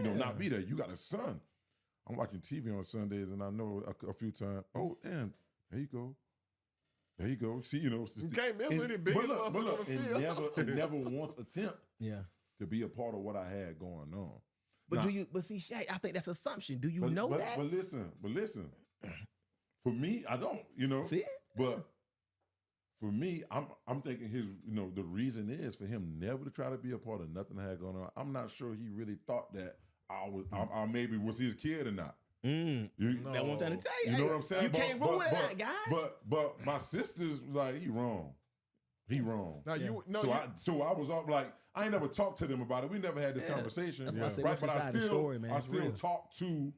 not be there. You got a son. I'm watching TV on Sundays, and I know a few times. Oh, and there you go. There you go. See, You can't miss any biggest but look, motherfucker on the field. it never once attempt Yeah. to be a part of what I had going on. But Now- but see, Shaq, I think that's assumption. Do you but, know but, that? But listen. For me, I don't. See? But for me, I'm thinking his, the reason is for him never to try to be a part of nothing I had going on. I'm not sure he really thought that I maybe was his kid or not. You, That one thing to tell you. you know what I'm saying? You can't rule it out, guys. But my sister's like, he wrong. He wrong. Now So I was up like, I ain't never talked to them about it. We never had this conversation. That's why I say right? what's But inside the story, man. I It's still real. talked to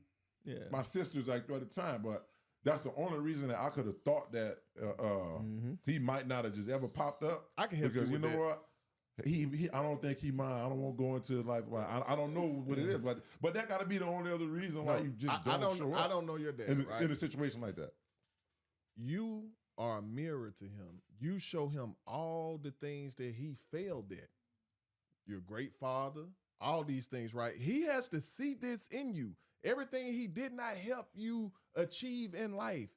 my sisters like at the time, but that's the only reason that I could have thought that he might not have just ever popped up. I can help because you with that. what? He I don't think he mind. I don't want to go into like I don't know what it is, but that got to be the only other reason why you just don't show up. I don't know your dad, right? in a situation like that. You are a mirror to him. You show him all the things that he failed at. You're a great father, all these things, right? He has to see this in you. Everything he did not help you achieve in life.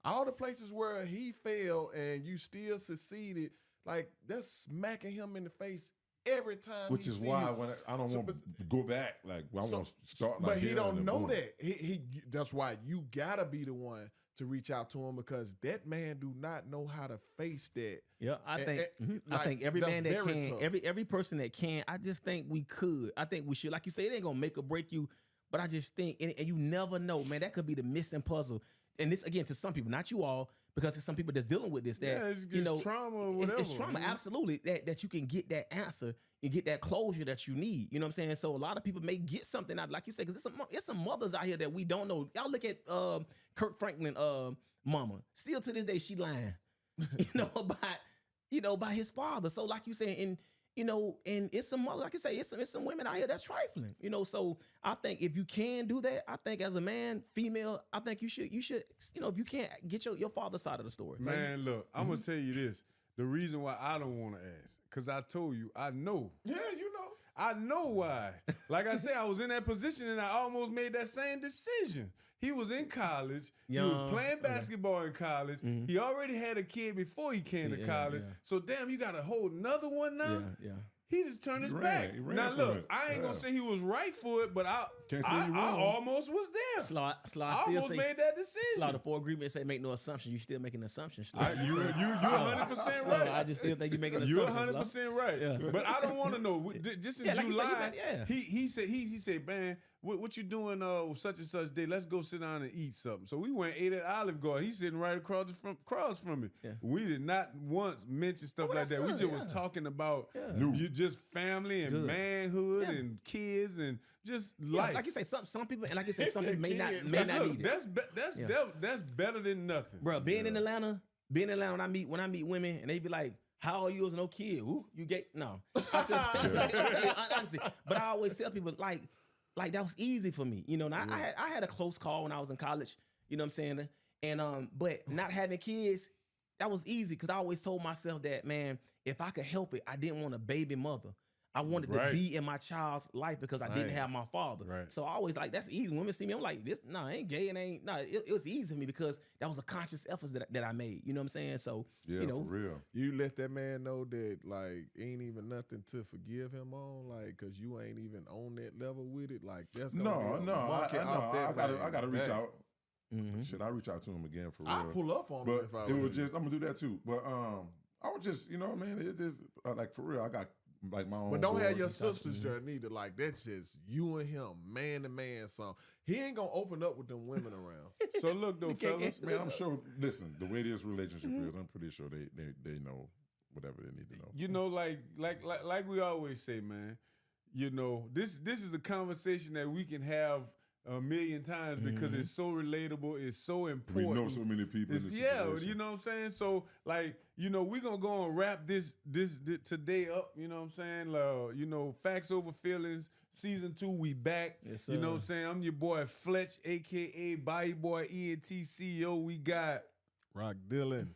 All the places where he failed and you still succeeded, like that's smacking him in the face every time. Which he is see why you. when I don't want to go back, like I want to start. But Like he here don't and know boom. that. He that's why you gotta be the one to reach out to him because that man do not know how to face that. Yeah, I think I like, think every that's man that very can, tough. every person that can, I just think we could. I think we should. Like you say, it ain't gonna make or break you, but I just think, and you never know, man. That could be the missing puzzle. And this again to some people, not you all, because there's some people that's dealing with this. That it's trauma or whatever. It's trauma, absolutely. That you can get that answer and get that closure that you need. You know what I'm saying? So a lot of people may get something out, like you said, because it's some mothers out here that we don't know. Y'all look at Kirk Franklin, mama. Still to this day, she lying. About his father. So like you said, and it's some mother, like I say, it's some women out here that's trifling. So I think if you can do that, I think as a man, female, I think you should, if you can't get your father's side of the story. Man, look, I'm gonna tell you this. The reason why I don't want to ask, because I told you, I know. Yeah, you know. I know why. Like I said, I was in that position and I almost made that same decision. He was in college. He was playing basketball in college. He already had a kid before he came to college. yeah. So damn, you got a whole nother one now? Yeah. He just turned his ran. back. He ran Now from look, it. I ain't gonna Yeah. say he was right for it, but I Can't say you wrong. almost was there. Sly I still almost say, made that decision. Sly, the 4 agreement say make no assumption. You still making an assumption. Sly. You 100% Sly, right. I just still think you're making an You're assumption. 100% right. Yeah. But I don't want to know. Just in Yeah, like you said, July, yeah. he said, man, what you doing such and such day? Let's go sit down and eat something. So we went and ate at Olive Garden. He's sitting right across from me. Yeah. We did not once mention stuff like that's that. We good, just yeah. was talking about New. you just family and Good. manhood Yeah. and kids and just Yeah, life. like you say, some people, and like you say, He some said people may not kids. need it. That's better than nothing. Bro, being in Atlanta, when I meet women and they be like, "How old you as no kid? Ooh, you gay?" No, I said, I'm telling you, honestly. But I always tell people like that was easy for me. And I had a close call when I was in college. You know what I'm saying? And but not having kids, that was easy because I always told myself that, man, if I could help it, I didn't want a baby mother. I wanted to be in my child's life because I didn't have my father. Right. So I always like, that's easy. Women see me, I'm like, this, I ain't gay and it was easy for me because that was a conscious effort that I made. You know what I'm saying? So, Yeah, for real. You let that man know that like ain't even nothing to forgive him on, like, cause you ain't even on that level with it. Like that's gonna be a monkey off that I gotta reach back. out. Mhm. Shit, I reach out to him again for real. I'll pull up on him But if I it was was just, I'm gonna do that too. But I was just, man, it just like for real. I got like my own. But don't have boy. your sisters there neither. Like, that's just you and him, man to man. So he ain't gonna open up with them women around. So look though, fellas. Man, I'm sure. Listen, the way this relationship is, I'm pretty sure they know whatever they need to know. You know, like we always say, man. You know, this is a conversation that we can have a million times because it's so relatable. It's so important. We know so many people. In this situation. You know what I'm saying. So like, you know, we're gonna go and wrap this today up. You know what I'm saying. You know, Facts Over Feelings season 2. We back. Yes, you know sir. what I'm saying. I'm your boy Fletch, aka Body Boy ENT CEO. We got. Rock Dylan.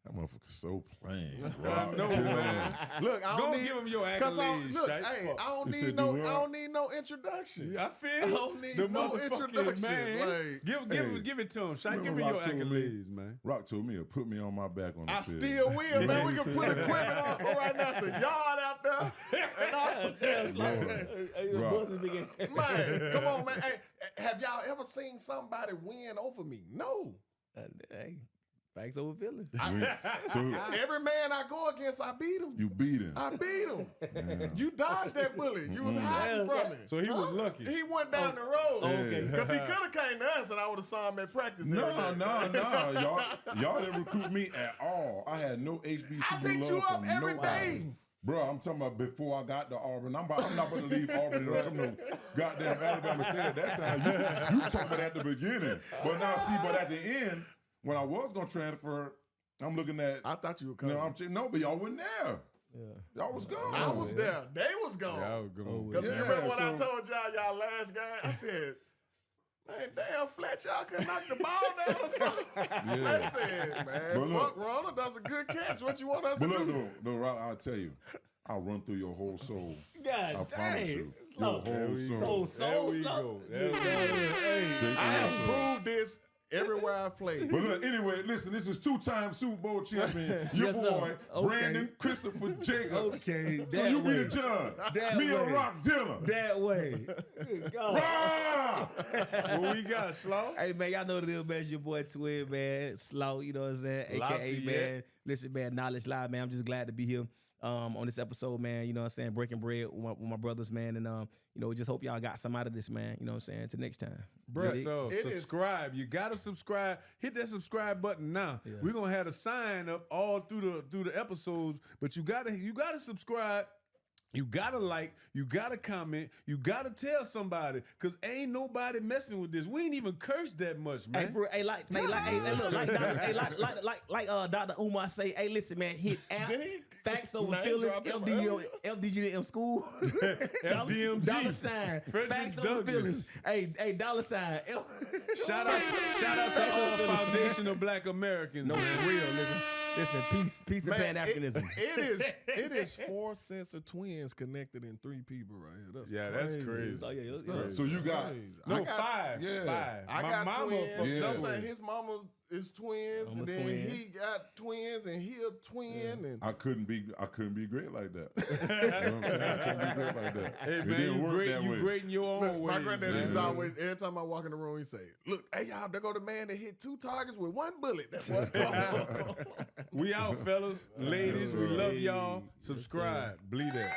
That motherfucker's so plain. I know, man. Look, I don't Go need, give him your 'cause accolades. look, Shite. hey, I don't You need said no, do what? I don't need no introduction. I feel I don't need the no motherfucking introduction, man. like- Give it to him. Shine, give Remember me your Rock told me- accolades, man. Rock told me to put me on my back on the I field. still will, You man. know We what can he put said? equipment on right now. It's a yard out there. And man, come on, man. Hey, have y'all ever seen somebody win over me? No. Hey, Facts Over Feelings. So Every man I go against, I beat him. you beat him. I beat him. Yeah. You dodged that bullet. You was hiding from it. So he was lucky. He went down the road. okay. Because he could have came to us and I would have saw him at practice. No, every day. y'all didn't recruit me at all. I had no HBCU I picked love you up from every nobody. day. Bro, I'm talking about before I got to Auburn. I'm not going to leave Auburn and come to goddamn Alabama State at that time. You talking about at the beginning. But now, see, but at the end, when I was going to transfer, I'm looking at, I thought you were coming. no, but y'all wasn't there. Yeah. Y'all was gone. I was there. They was gone. Yeah, I was going. Because Yeah, you remember what I so- told y'all last game? I said, man, damn, Fletch, y'all could knock the ball down or something. I said, man, But look- fuck Ronald, that's a good catch. What you want us But to look, do? no, Rock, I'll tell you. I'll run through your whole soul. I God promise dang. you. Slow. Your whole soul. There we go. There we go. Straight I to have your soul. proved this everywhere I've played. But look, anyway, listen, this is 2-time Super Bowl champion, your Yes, sir. boy, Okay. Brandon Christopher Jacobs. Okay, So that you be way. the judge. That Me way. and Rock Dillon. That way. Good God. Ah! What we got, Slow? Hey man, y'all know the deal, man. It's your boy Twin, man. Slow, you know what I'm saying? AKA Lafayette. man. Listen, man, Knowledge Live, man. I'm just glad to be here on this episode, man. You know what I'm saying? Breaking bread with my brothers, man. And you know, we just hope y'all got some out of this, man. You know what I'm saying? Until next time. Bruh, So it is- subscribe. You gotta subscribe. Hit that subscribe button now. We're gonna have a sign up all through the episodes, but you gotta subscribe. You gotta like, you gotta comment, you gotta tell somebody, cause ain't nobody messing with this. We ain't even cursed that much, man. Hey, bro, hey, look, like Dr. Umar say, hey, listen, man, hit app, Facts Over Name Feelings, drop him FDGM school, FDMG. dollar sign, Frederick Facts Over Douglass. Feelings, hey, dollar sign. Shout out to all foundational Black Americans. No, man. for real, listen, peace and Man, Pan-Africanism. it is 4 sets of twins connected in 3 people right here. That's crazy. Oh, yeah, That's yeah. crazy. So you got, No, I got, 5. yeah. 5. I My got mama twins. fucked You know up what I'm saying? with. His mama is twins, I'm a and then twin. he got twins, and he a twin, and I couldn't be great like that. You know what I'm saying? I couldn't be great like that. Hey It man, didn't you work great. that You way. great in your own look, way. my granddad man. used to always, every time I walk in the room, he say, "Look, hey y'all, there go the man that hit 2 targets with 1 bullet." That's what. We out, fellas, ladies. We love y'all. Subscribe. Bleed that.